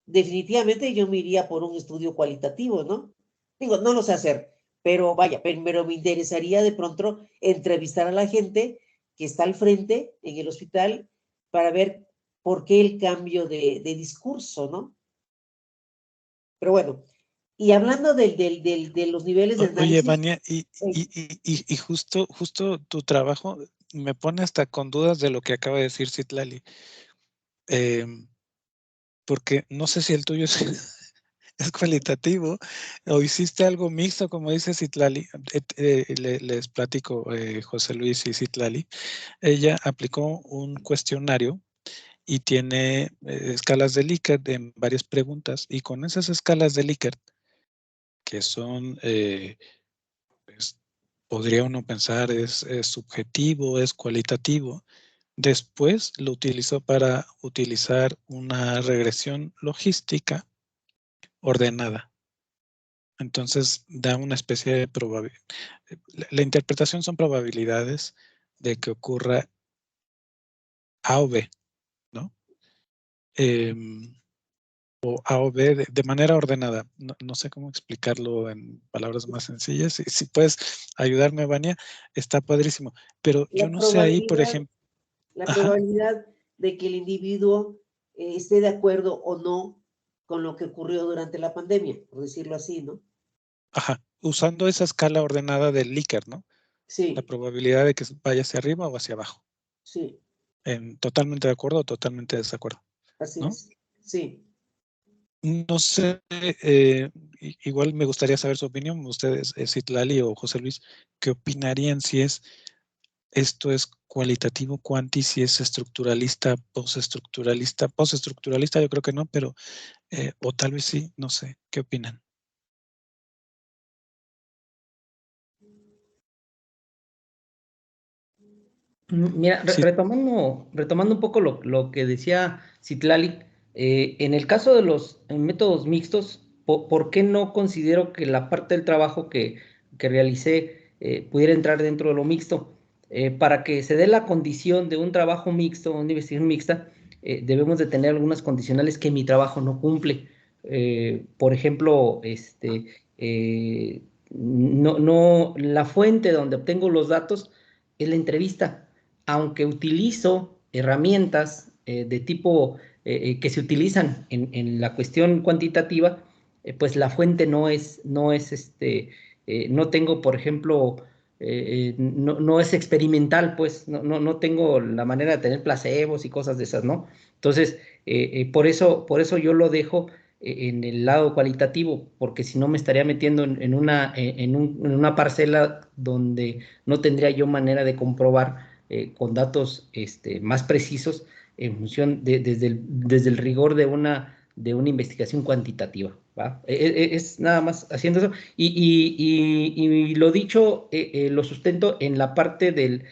definitivamente yo me iría por un estudio cualitativo, ¿no? Digo, no lo sé hacer, pero vaya, pero me interesaría de pronto entrevistar a la gente que está al frente en el hospital para ver por qué el cambio de discurso, ¿no? Pero bueno, y hablando de los niveles de Oye, análisis. Vania, y justo tu trabajo me pone hasta con dudas de lo que acaba de decir Citlali. Porque no sé si el tuyo es, es cualitativo o hiciste algo mixto, como dice Citlali. Les platico, José Luis y Citlali. Ella aplicó un cuestionario y tiene escalas de Likert en varias preguntas. Y con esas escalas de Likert, que son, pues, podría uno pensar, es subjetivo, es cualitativo. Después lo utilizó para utilizar una regresión logística ordenada. Entonces da una especie de probabilidad. La interpretación son probabilidades de que ocurra A o B, ¿no? O A o B de manera ordenada. No sé cómo explicarlo en palabras más sencillas. Si puedes ayudarme, Vania, está padrísimo. Pero yo no sé ahí, por ejemplo. La probabilidad de que el individuo esté de acuerdo o no con lo que ocurrió durante la pandemia, por decirlo así, ¿no? Ajá, usando esa escala ordenada del Likert, ¿no? Sí. La probabilidad de que vaya hacia arriba o hacia abajo. Sí. Totalmente de acuerdo o totalmente de desacuerdo. Así ¿no? es. Sí. No sé, igual me gustaría saber su opinión, ustedes, Citlali o José Luis, ¿qué opinarían si esto es cualitativo, cuanti, si es estructuralista, postestructuralista? Postestructuralista yo creo que no, pero, o tal vez sí, no sé, ¿qué opinan? Mira, Sí. retomando un poco lo que decía Citlali, en el caso de los métodos mixtos, ¿por qué no considero que la parte del trabajo que realicé pudiera entrar dentro de lo mixto? Para que se dé la condición de un trabajo mixto, una investigación mixta, debemos de tener algunas condicionales que mi trabajo no cumple. Por ejemplo, la fuente donde obtengo los datos es la entrevista, aunque utilizo herramientas de tipo que se utilizan en la cuestión cuantitativa, pues la fuente no tengo, por ejemplo, no es experimental, pues no tengo la manera de tener placebos y cosas de esas, ¿no? Entonces, por eso yo lo dejo en el lado cualitativo, porque si no me estaría metiendo en una parcela donde no tendría yo manera de comprobar con datos más precisos en función desde el rigor de una investigación cuantitativa, ¿va? Es nada más haciendo eso. Y lo dicho, lo sustento en la parte del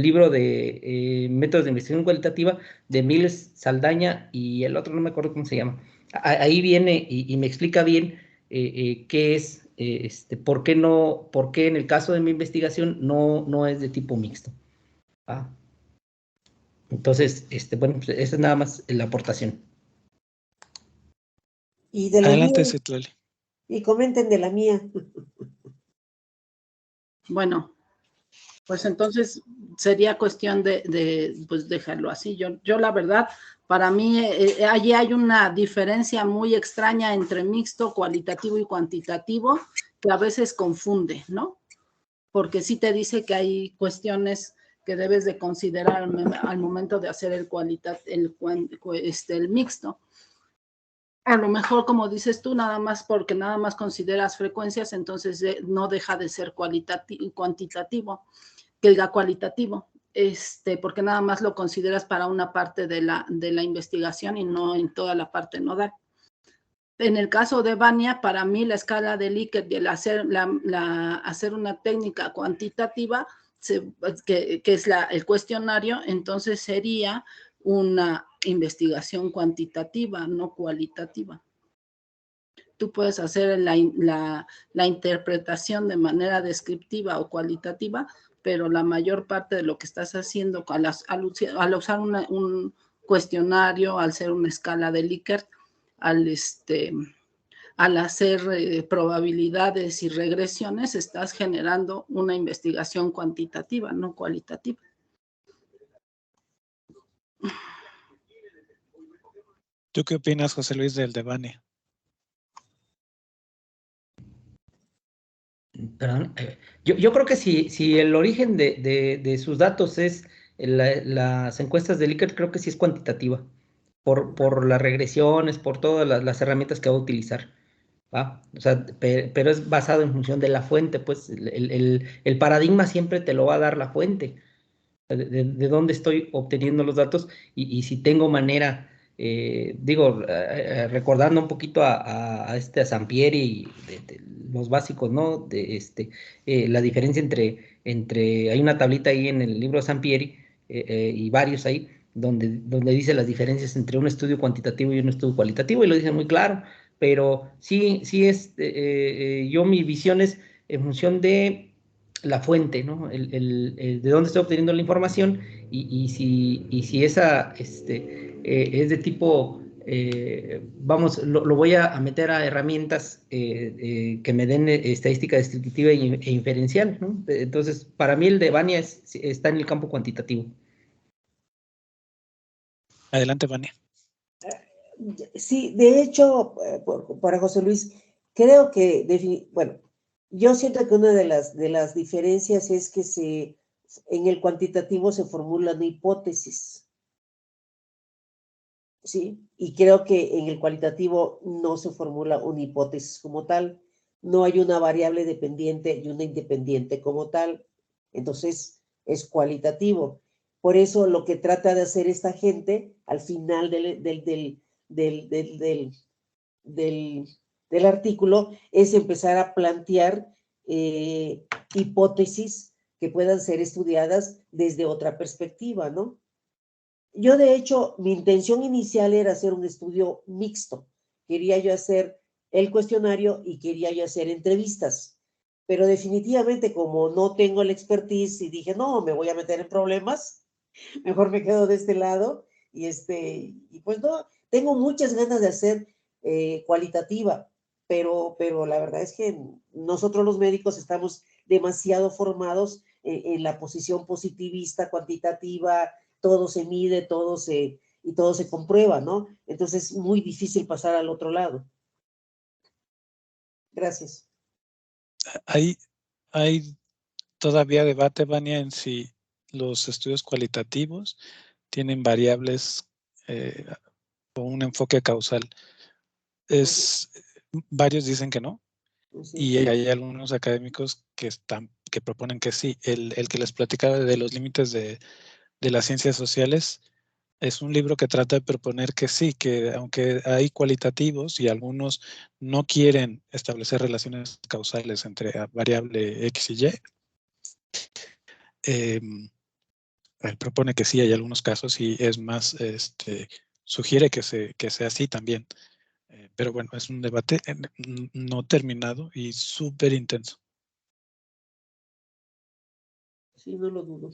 libro de métodos de investigación cualitativa de Miles Saldaña y el otro no me acuerdo cómo se llama. Ahí viene y me explica bien qué es, por qué en el caso de mi investigación no es de tipo mixto. ¿Ah? Entonces, bueno, pues esa es nada más la aportación. Y de la Adelante, mía, Citlali. y comenten de la mía. Bueno, pues entonces sería cuestión de pues dejarlo así. Yo la verdad, para mí allí hay una diferencia muy extraña entre mixto, cualitativo y cuantitativo que a veces confunde, ¿no? Porque sí te dice que hay cuestiones que debes de considerar al momento de hacer el mixto. A lo mejor, como dices tú, nada más porque nada más consideras frecuencias, entonces no deja de ser cuantitativo, que diga cualitativo, porque nada más lo consideras para una parte de la investigación y no en toda la parte nodal. En el caso de Vania, para mí la escala de Likert y el hacer una técnica cuantitativa, que es el cuestionario, entonces sería una investigación cuantitativa, no cualitativa. Tú puedes hacer la interpretación de manera descriptiva o cualitativa, pero la mayor parte de lo que estás haciendo al usar un cuestionario, al hacer una escala de Likert, al hacer probabilidades y regresiones, estás generando una investigación cuantitativa, no cualitativa. ¿Tú qué opinas, José Luis, del de Vania? Perdón, yo creo que si el origen de sus datos es las encuestas de Likert, creo que sí es cuantitativa, por las regresiones, por todas las herramientas que va a utilizar. ¿Va? O sea, pero es basado en función de la fuente, pues el paradigma siempre te lo va a dar la fuente, de dónde estoy obteniendo los datos y si tengo manera, recordando un poquito a Sampieri, de los básicos, ¿no? La diferencia hay una tablita ahí en el libro de Sampieri y varios ahí, donde dice las diferencias entre un estudio cuantitativo y un estudio cualitativo y lo dice muy claro, pero sí yo mi visión es en función de la fuente, ¿no? De dónde estoy obteniendo la información y si esa es de tipo, lo voy a meter a herramientas que me den estadística descriptiva e inferencial, ¿no? Entonces, para mí el de Vania está en el campo cuantitativo. Adelante, Vania. Sí, de hecho, para José Luis, creo que, bueno, yo siento que una de las diferencias es que en el cuantitativo se formula una hipótesis, ¿sí? Y creo que en el cualitativo no se formula una hipótesis como tal, no hay una variable dependiente y una independiente como tal, entonces es cualitativo. Por eso lo que trata de hacer esta gente al final del artículo es empezar a plantear hipótesis que puedan ser estudiadas desde otra perspectiva, ¿no? Yo, de hecho, mi intención inicial era hacer un estudio mixto. Quería yo hacer el cuestionario y quería yo hacer entrevistas. Pero definitivamente, como no tengo la expertise y dije, no, me voy a meter en problemas, mejor me quedo de este lado. Y pues no, tengo muchas ganas de hacer cualitativa, pero la verdad es que nosotros los médicos estamos demasiado formados en la posición positivista, cuantitativa, todo se mide, y todo se comprueba, ¿no? Entonces es muy difícil pasar al otro lado. Gracias. Hay todavía debate, Vania, en si los estudios cualitativos tienen variables o un enfoque causal. Varios dicen que no, y hay algunos académicos que proponen que sí. El que les platicaba de los límites de las ciencias sociales es un libro que trata de proponer que sí, que aunque hay cualitativos y algunos no quieren establecer relaciones causales entre variable X y Y, él propone que sí, hay algunos casos y es más, sugiere que sea así también. Pero bueno, es un debate no terminado y súper intenso. Sí, no lo dudo.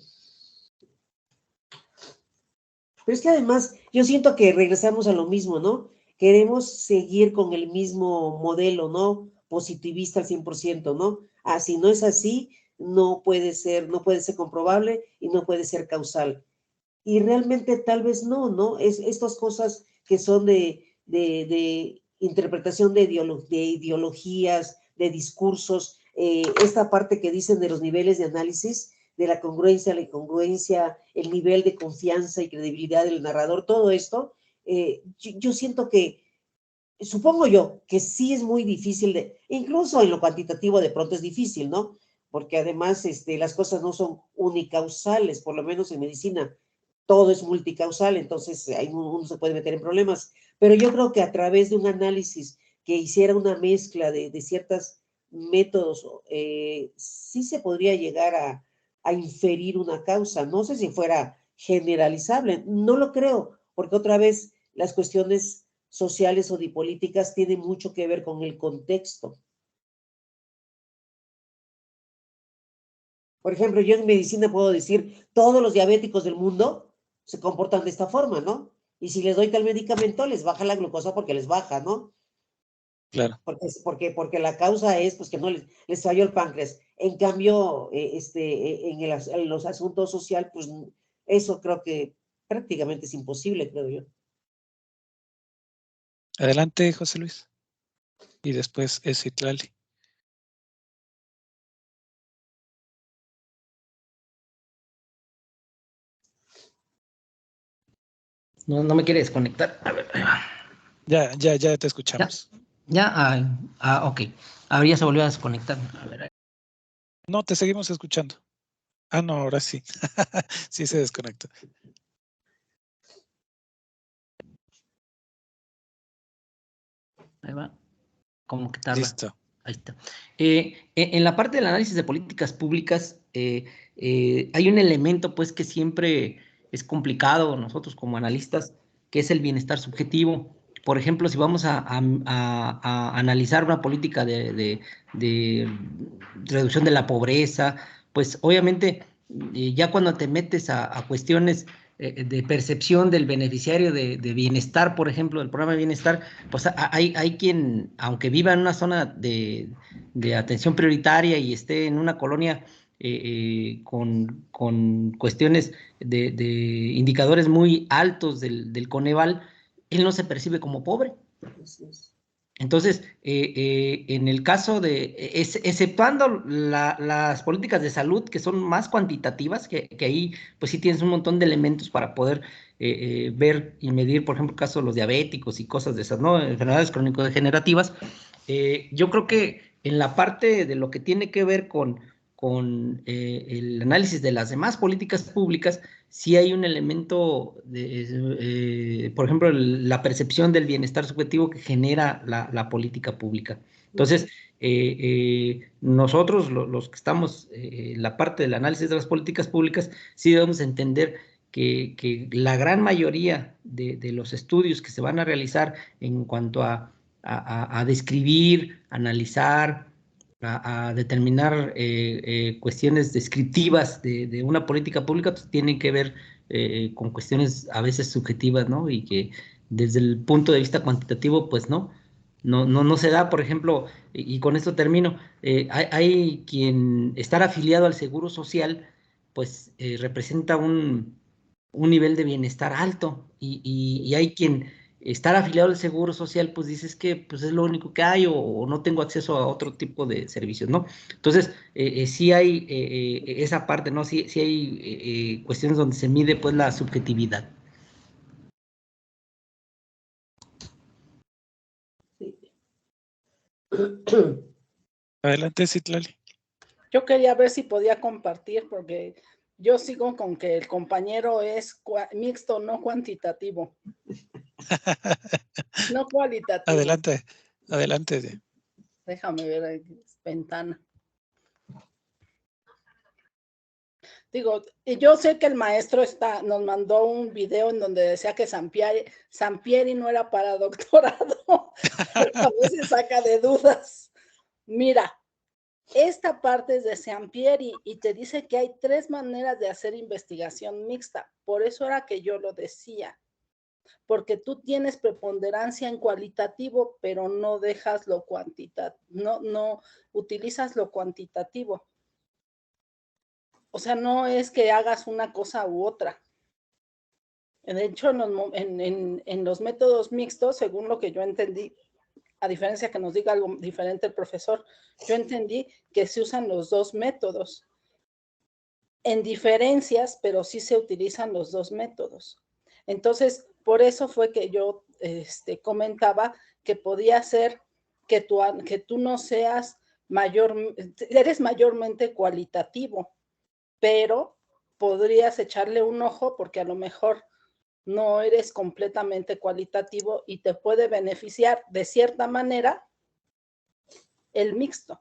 Pero es que además yo siento que regresamos a lo mismo, ¿no? Queremos seguir con el mismo modelo, ¿no? Positivista al 100%, ¿no? Ah, si no es así, no puede ser comprobable y no puede ser causal. Y realmente tal vez no, ¿no? Estas cosas que son de interpretación de ideologías, de discursos, esta parte que dicen de los niveles de análisis, de la congruencia, la incongruencia, el nivel de confianza y credibilidad del narrador, todo esto, yo siento que, supongo yo, que sí es muy difícil incluso en lo cuantitativo de pronto es difícil, ¿no? Porque además las cosas no son unicausales, por lo menos en medicina, todo es multicausal, entonces ahí uno se puede meter en problemas. Pero yo creo que a través de un análisis que hiciera una mezcla de ciertos métodos, sí se podría llegar a inferir una causa. No sé si fuera generalizable, no lo creo, porque otra vez las cuestiones sociales o de políticas tienen mucho que ver con el contexto. Por ejemplo, yo en medicina puedo decir, todos los diabéticos del mundo se comportan de esta forma, ¿no? Y si les doy tal medicamento, les baja la glucosa porque les baja, ¿no? Claro. Porque la causa es pues que no les falló el páncreas. En cambio, en los asuntos sociales, pues eso creo que prácticamente es imposible, creo yo. Adelante, José Luis. Y después es Citlali. No me quiere desconectar. A ver. Ya te escuchamos. Ok. Ahora ya se volvió a desconectar. A ver. No, te seguimos escuchando. Ah, no, ahora sí. Sí se desconectó. Ahí va. Como que tarda. Listo. Ahí está. En la parte del análisis de políticas públicas, hay un elemento pues que siempre es complicado nosotros como analistas, que es el bienestar subjetivo. Por ejemplo, si vamos a analizar una política de reducción de la pobreza, pues obviamente ya cuando te metes a cuestiones de percepción del beneficiario de bienestar, por ejemplo, del programa de bienestar, pues hay quien, aunque viva en una zona de atención prioritaria y esté en una colonia con cuestiones de indicadores muy altos del Coneval, él no se percibe como pobre. Entonces, en el caso exceptuando las políticas de salud que son más cuantitativas, que ahí pues sí tienes un montón de elementos para poder ver y medir, por ejemplo, el caso de los diabéticos y cosas de esas, ¿no? Enfermedades crónico-degenerativas. Yo creo que en la parte de lo que tiene que ver con el análisis de las demás políticas públicas, sí hay un elemento, por ejemplo, la percepción del bienestar subjetivo que genera la política pública. Entonces, nosotros, los que estamos en la parte del análisis de las políticas públicas, sí debemos entender que la gran mayoría de los estudios que se van a realizar en cuanto a describir, analizar, a determinar cuestiones descriptivas de una política pública, pues tienen que ver con cuestiones a veces subjetivas, ¿no? Y que desde el punto de vista cuantitativo, pues no se da, por ejemplo, y con esto termino, hay quien estar afiliado al Seguro Social, pues representa un nivel de bienestar alto, y hay quien estar afiliado al Seguro Social, pues dices que pues es lo único que hay o no tengo acceso a otro tipo de servicios, ¿no? Entonces, sí hay esa parte, ¿no? Sí hay cuestiones donde se mide pues la subjetividad. Sí. Adelante, Citlali. Yo quería ver si podía compartir, porque yo sigo con que el compañero es mixto, no cuantitativo. No cualitativo. Adelante, adelante. Déjame ver ahí, ventana. Digo, y yo sé que el maestro nos mandó un video en donde decía que Sampieri no era para doctorado, pero a veces saca de dudas. Mira, esta parte es de Sampieri y te dice que hay 3 maneras de hacer investigación mixta. Por eso era que yo lo decía. Porque tú tienes preponderancia en cualitativo, pero no dejas lo cuantitativo, no utilizas lo cuantitativo. O sea, no es que hagas una cosa u otra. De hecho, en los métodos mixtos, según lo que yo entendí, a diferencia que nos diga algo diferente el profesor, yo entendí que se usan los 2 métodos. En diferencias, pero sí se utilizan los 2 métodos. Entonces, por eso fue que yo comentaba que podía ser que tú no seas eres mayormente cualitativo, pero podrías echarle un ojo porque a lo mejor no eres completamente cualitativo y te puede beneficiar de cierta manera el mixto.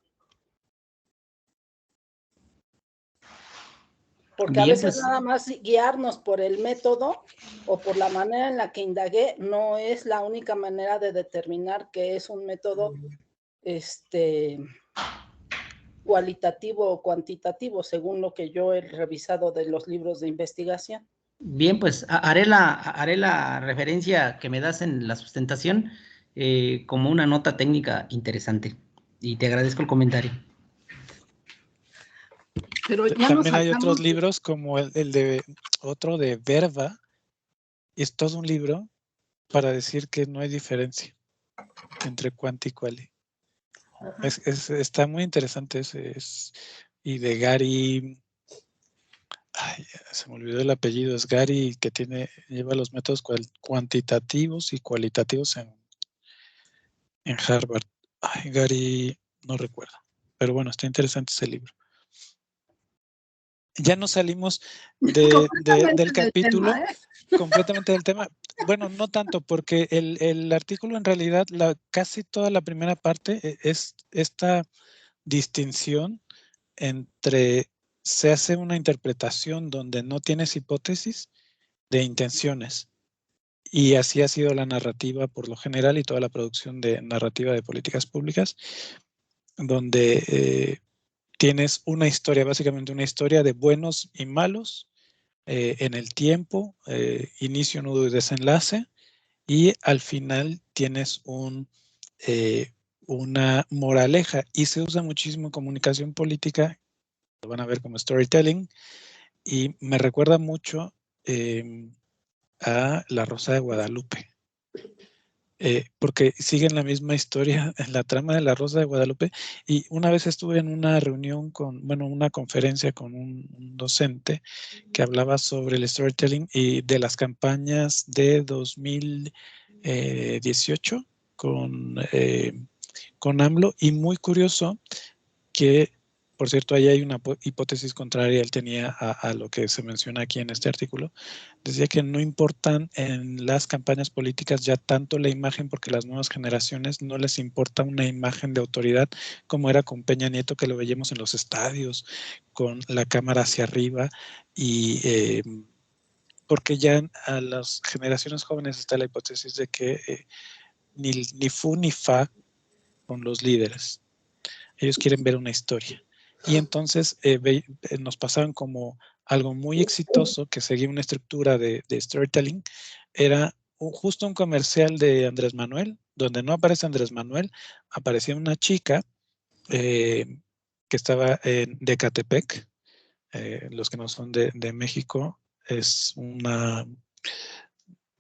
Porque a veces nada más guiarnos por el método o por la manera en la que indagué no es la única manera de determinar que es un método cualitativo o cuantitativo, según lo que yo he revisado de los libros de investigación. Bien, pues haré la referencia que me das en la sustentación como una nota técnica interesante. Y te agradezco el comentario. Pero ya también hay otros libros como el de otro de Verba. Es todo un libro para decir que no hay diferencia entre cuanti y quali. Está muy interesante ese. Y de Gary, se me olvidó el apellido, es Gary, que lleva los métodos cuantitativos y cualitativos en Harvard. Gary, no recuerdo. Pero bueno, está interesante ese libro. Ya nos salimos del capítulo, tema, completamente del tema. Bueno, no tanto, porque el artículo en realidad, casi toda la primera parte es esta distinción entre se hace una interpretación donde no tienes hipótesis de intenciones. Y así ha sido la narrativa por lo general y toda la producción de narrativa de políticas públicas, donde tienes una historia, básicamente una historia de buenos y malos en el tiempo, inicio, nudo y desenlace, y al final tienes una moraleja, y se usa muchísimo en comunicación política, lo van a ver como storytelling, y me recuerda mucho a La Rosa de Guadalupe. Porque siguen la misma historia en la trama de La Rosa de Guadalupe. Y una vez estuve en una reunión una conferencia con un docente que hablaba sobre el storytelling y de las campañas de 2018 con AMLO, y muy curioso que, por cierto, ahí hay una hipótesis contraria, él tenía a lo que se menciona aquí en este artículo. Decía que no importan en las campañas políticas ya tanto la imagen, porque las nuevas generaciones no les importa una imagen de autoridad como era con Peña Nieto, que lo veíamos en los estadios con la cámara hacia arriba, y porque ya a las generaciones jóvenes está la hipótesis de que ni fu ni fa con los líderes. Ellos quieren ver una historia. Y entonces nos pasaban como algo muy exitoso que seguía una estructura de storytelling. Era justo un comercial de Andrés Manuel, donde no aparece Andrés Manuel, aparecía una chica que estaba en Ecatepec. Los que no son de México, es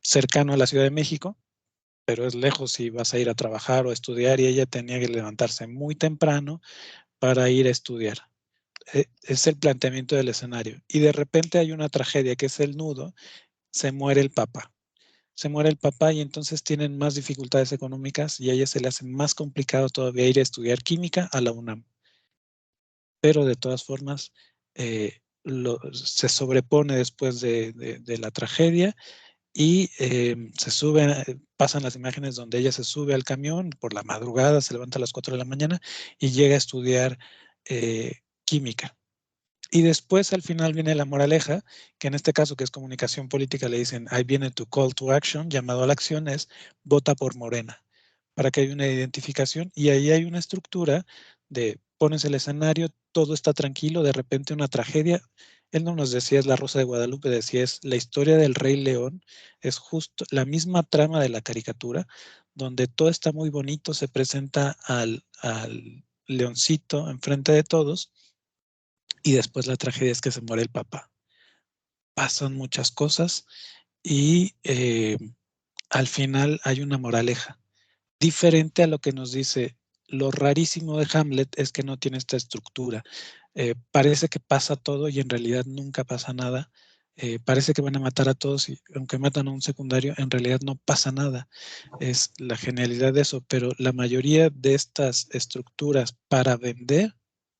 cercano a la Ciudad de México, pero es lejos si vas a ir a trabajar o a estudiar, y ella tenía que levantarse muy temprano para ir a estudiar. Es el planteamiento del escenario. Y de repente hay una tragedia que es el nudo, se muere el papá. se muere el papá y entonces tienen más dificultades económicas y a ella se le hace más complicado todavía ir a estudiar química a la UNAM. Pero de todas formas se sobrepone después de la tragedia y se sube, pasan las imágenes donde ella se sube al camión por la madrugada, se levanta a las 4 de la mañana y llega a estudiar química. Y después al final viene la moraleja, que en este caso que es comunicación política le dicen, ahí viene tu call to action, llamado a la acción, es vota por Morena, para que haya una identificación y ahí hay una estructura de pones el escenario, todo está tranquilo, de repente una tragedia. Él no nos decía es La Rosa de Guadalupe, decía es la historia del Rey León, es justo la misma trama de la caricatura, donde todo está muy bonito, se presenta al leoncito enfrente de todos y después la tragedia es que se muere el papá. Pasan muchas cosas y al final hay una moraleja. Diferente a lo que nos dice, lo rarísimo de Hamlet es que no tiene esta estructura. Parece que pasa todo y en realidad nunca pasa nada. Parece que van a matar a todos y aunque matan a un secundario, en realidad no pasa nada. Es la genialidad de eso, pero la mayoría de estas estructuras para vender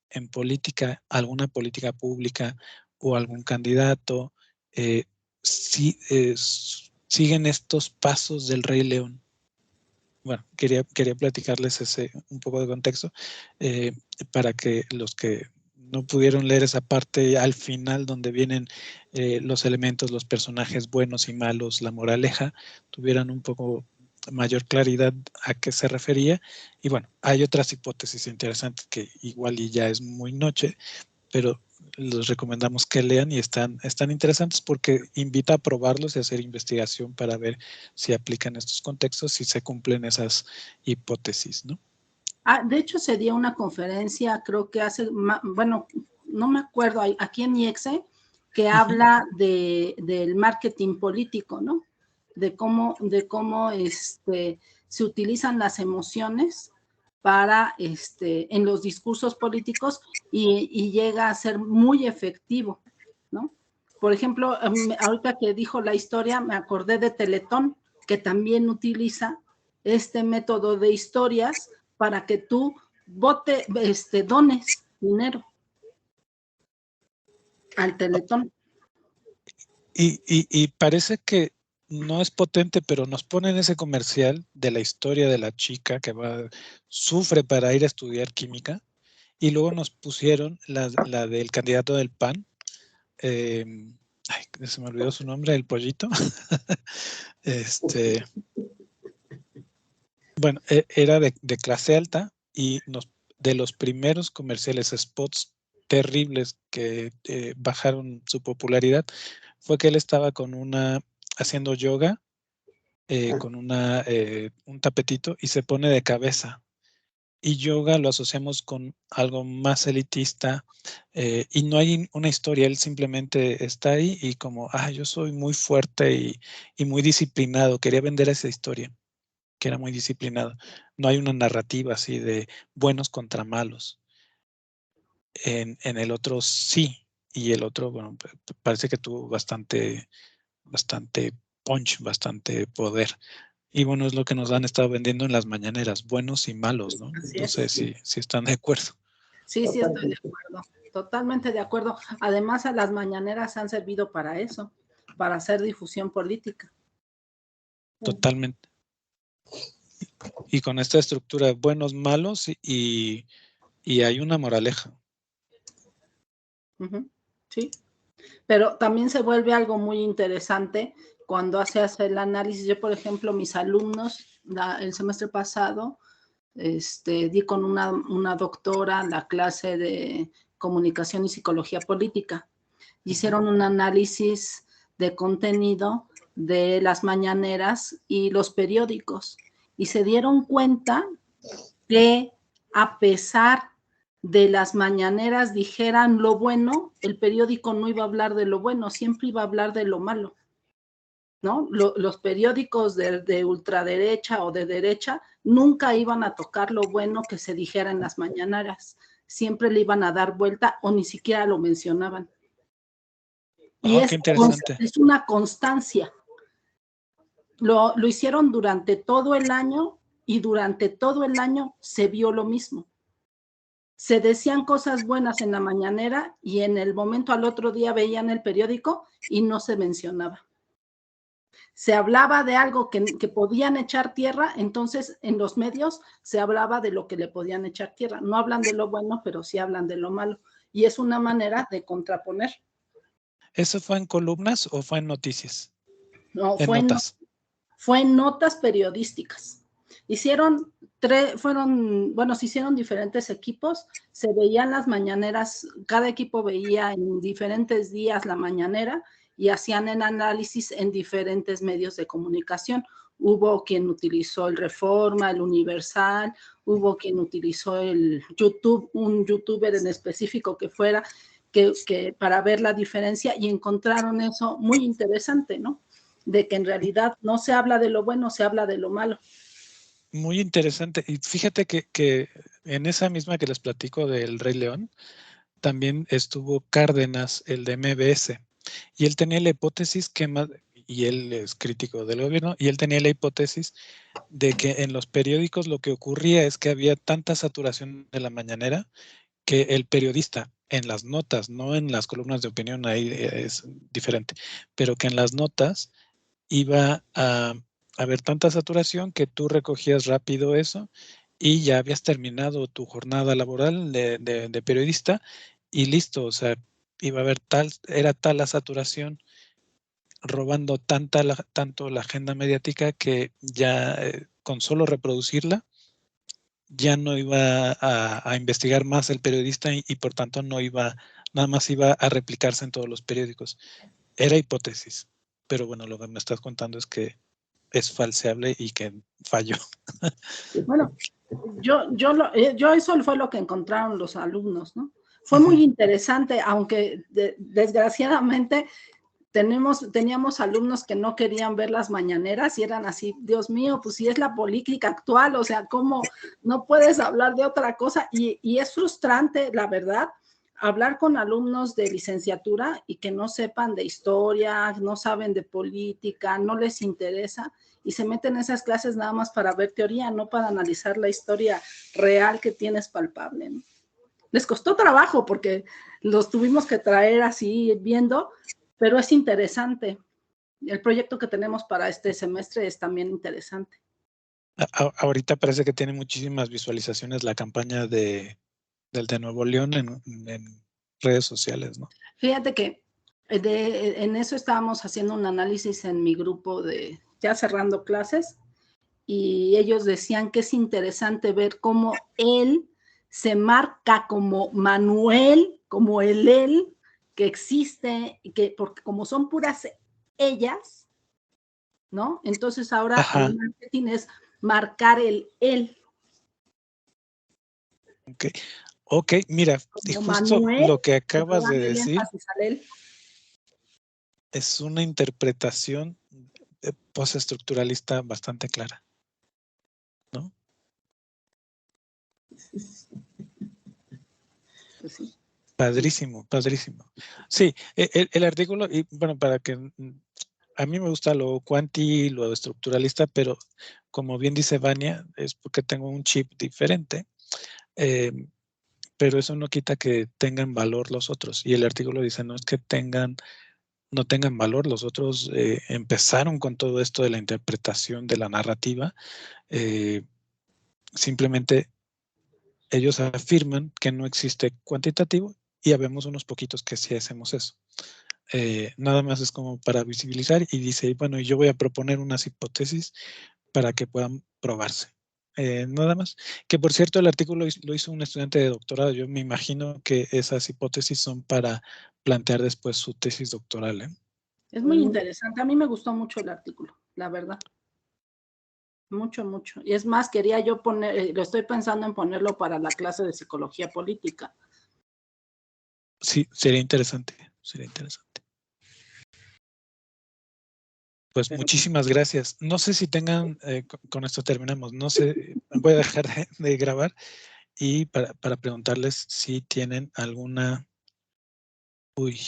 en política, alguna política pública o algún candidato, siguen estos pasos del Rey León. Bueno, quería platicarles un poco de contexto para que los que no pudieron leer esa parte al final donde vienen los elementos, los personajes buenos y malos, la moraleja, tuvieran un poco mayor claridad a qué se refería. Y bueno, hay otras hipótesis interesantes que igual y ya es muy noche, pero los recomendamos que lean y están interesantes porque invita a probarlos y hacer investigación para ver si aplican estos contextos, si se cumplen esas hipótesis, ¿no? De hecho, se dio una conferencia, creo que bueno, no me acuerdo, aquí en IEXE, que habla del marketing político, ¿no? De cómo se utilizan las emociones para en los discursos políticos y llega a ser muy efectivo, ¿no? Por ejemplo, ahorita que dijo la historia, me acordé de Teletón, que también utiliza este método de historias para que tú dones dinero al Teletón. Y parece que no es potente, pero nos ponen ese comercial de la historia de la chica que sufre para ir a estudiar química y luego nos pusieron la del candidato del PAN, se me olvidó su nombre, el pollito. Bueno, era de clase alta y de los primeros comerciales, spots terribles que bajaron su popularidad, fue que él estaba haciendo yoga con un tapetito y se pone de cabeza. Y yoga lo asociamos con algo más elitista y no hay una historia, él simplemente está ahí y como, yo soy muy fuerte y muy disciplinado, quería vender esa historia, que era muy disciplinado. No hay una narrativa así de buenos contra malos. En el otro sí, y el otro, bueno, parece que tuvo bastante punch, bastante poder. Y bueno, es lo que nos han estado vendiendo en las mañaneras, buenos y malos, ¿no? No sé si están de acuerdo. Sí, estoy de acuerdo, totalmente de acuerdo. Además, a las mañaneras han servido para eso, para hacer difusión política. Totalmente. Y con esta estructura de buenos, malos y hay una moraleja. Sí, pero también se vuelve algo muy interesante cuando haces el análisis. Yo, por ejemplo, mis alumnos, el semestre pasado, di con una doctora la clase de comunicación y psicología política. Hicieron un análisis de contenido de las mañaneras y los periódicos y se dieron cuenta que a pesar de las mañaneras dijeran lo bueno, el periódico no iba a hablar de lo bueno, siempre iba a hablar de lo malo, ¿no? Los periódicos de ultraderecha o de derecha nunca iban a tocar lo bueno que se dijera en las mañaneras, siempre le iban a dar vuelta o ni siquiera lo mencionaban. Y qué interesante. Es una constancia. lo hicieron durante todo el año y durante todo el año se vio lo mismo. Se decían cosas buenas en la mañanera y en el momento al otro día veían el periódico y no se mencionaba. Se hablaba de algo que podían echar tierra, entonces en los medios se hablaba de lo que le podían echar tierra. No hablan de lo bueno, pero sí hablan de lo malo. Y es una manera de contraponer. ¿Eso fue en columnas o fue en noticias? No, En notas. Fue en notas periodísticas. Se hicieron diferentes equipos, se veían las mañaneras, cada equipo veía en diferentes días la mañanera y hacían el análisis en diferentes medios de comunicación. Hubo quien utilizó el Reforma, el Universal, hubo quien utilizó el YouTube, un youtuber en específico que fuera, que para ver la diferencia, y encontraron eso muy interesante, ¿no? De que en realidad no se habla de lo bueno, se habla de lo malo. Muy interesante. Y fíjate que en esa misma que les platico del Rey León, también estuvo Cárdenas, el de MBS, y él tenía la hipótesis y él es crítico del gobierno, y él tenía la hipótesis de que en los periódicos lo que ocurría es que había tanta saturación de la mañanera que el periodista en las notas, no en las columnas de opinión, ahí es diferente, pero que en las notas iba a haber tanta saturación que tú recogías rápido eso y ya habías terminado tu jornada laboral de periodista y listo, o sea, iba a haber era tal la saturación robando tanto la agenda mediática que ya con solo reproducirla ya no iba a investigar más el periodista y por tanto nada más iba a replicarse en todos los periódicos. Era hipótesis, pero bueno, lo que me estás contando es que es falseable y que falló. Bueno, yo eso fue lo que encontraron los alumnos, ¿no? Fue muy interesante, aunque desgraciadamente teníamos alumnos que no querían ver las mañaneras y eran así, Dios mío, pues si es la política actual, o sea, ¿cómo no puedes hablar de otra cosa? Y es frustrante, la verdad, hablar con alumnos de licenciatura y que no sepan de historia, no saben de política, no les interesa y se meten en esas clases nada más para ver teoría, no para analizar la historia real que tienes palpable, ¿no? Les costó trabajo porque los tuvimos que traer así viendo, pero es interesante. El proyecto que tenemos para este semestre es también interesante. Ahorita parece que tiene muchísimas visualizaciones la campaña del de Nuevo León en redes sociales, ¿no? Fíjate que en eso estábamos haciendo un análisis en mi grupo ya cerrando clases, y ellos decían que es interesante ver cómo él se marca como Manuel, como el él que existe, porque como son puras ellas, ¿no? Entonces ahora el marketing es marcar el él. Ok, mira, y justo Manuel, lo que acabas de decir es una interpretación postestructuralista bastante clara, ¿no? Pues sí. Padrísimo, padrísimo. Sí, el artículo, y bueno, para que a mí me gusta lo cuanti, lo estructuralista, pero como bien dice Vania, es porque tengo un chip diferente, pero eso no quita que tengan valor los otros. Y el artículo dice, no es que no tengan valor, los otros empezaron con todo esto de la interpretación de la narrativa, simplemente ellos afirman que no existe cuantitativo y habemos unos poquitos que sí hacemos eso. Nada más es como para visibilizar y dice, bueno, yo voy a proponer unas hipótesis para que puedan probarse. Nada más. Que por cierto, el artículo lo hizo un estudiante de doctorado. Yo me imagino que esas hipótesis son para plantear después su tesis doctoral, ¿eh? Es muy interesante. A mí me gustó mucho el artículo, la verdad. Mucho, mucho. Y es más, quería yo lo estoy pensando en ponerlo para la clase de psicología política. Sí, sería interesante, sería interesante. Pues muchísimas gracias. No sé si tengan, con esto terminamos, no sé, voy a dejar de grabar y para preguntarles si tienen alguna... Uy.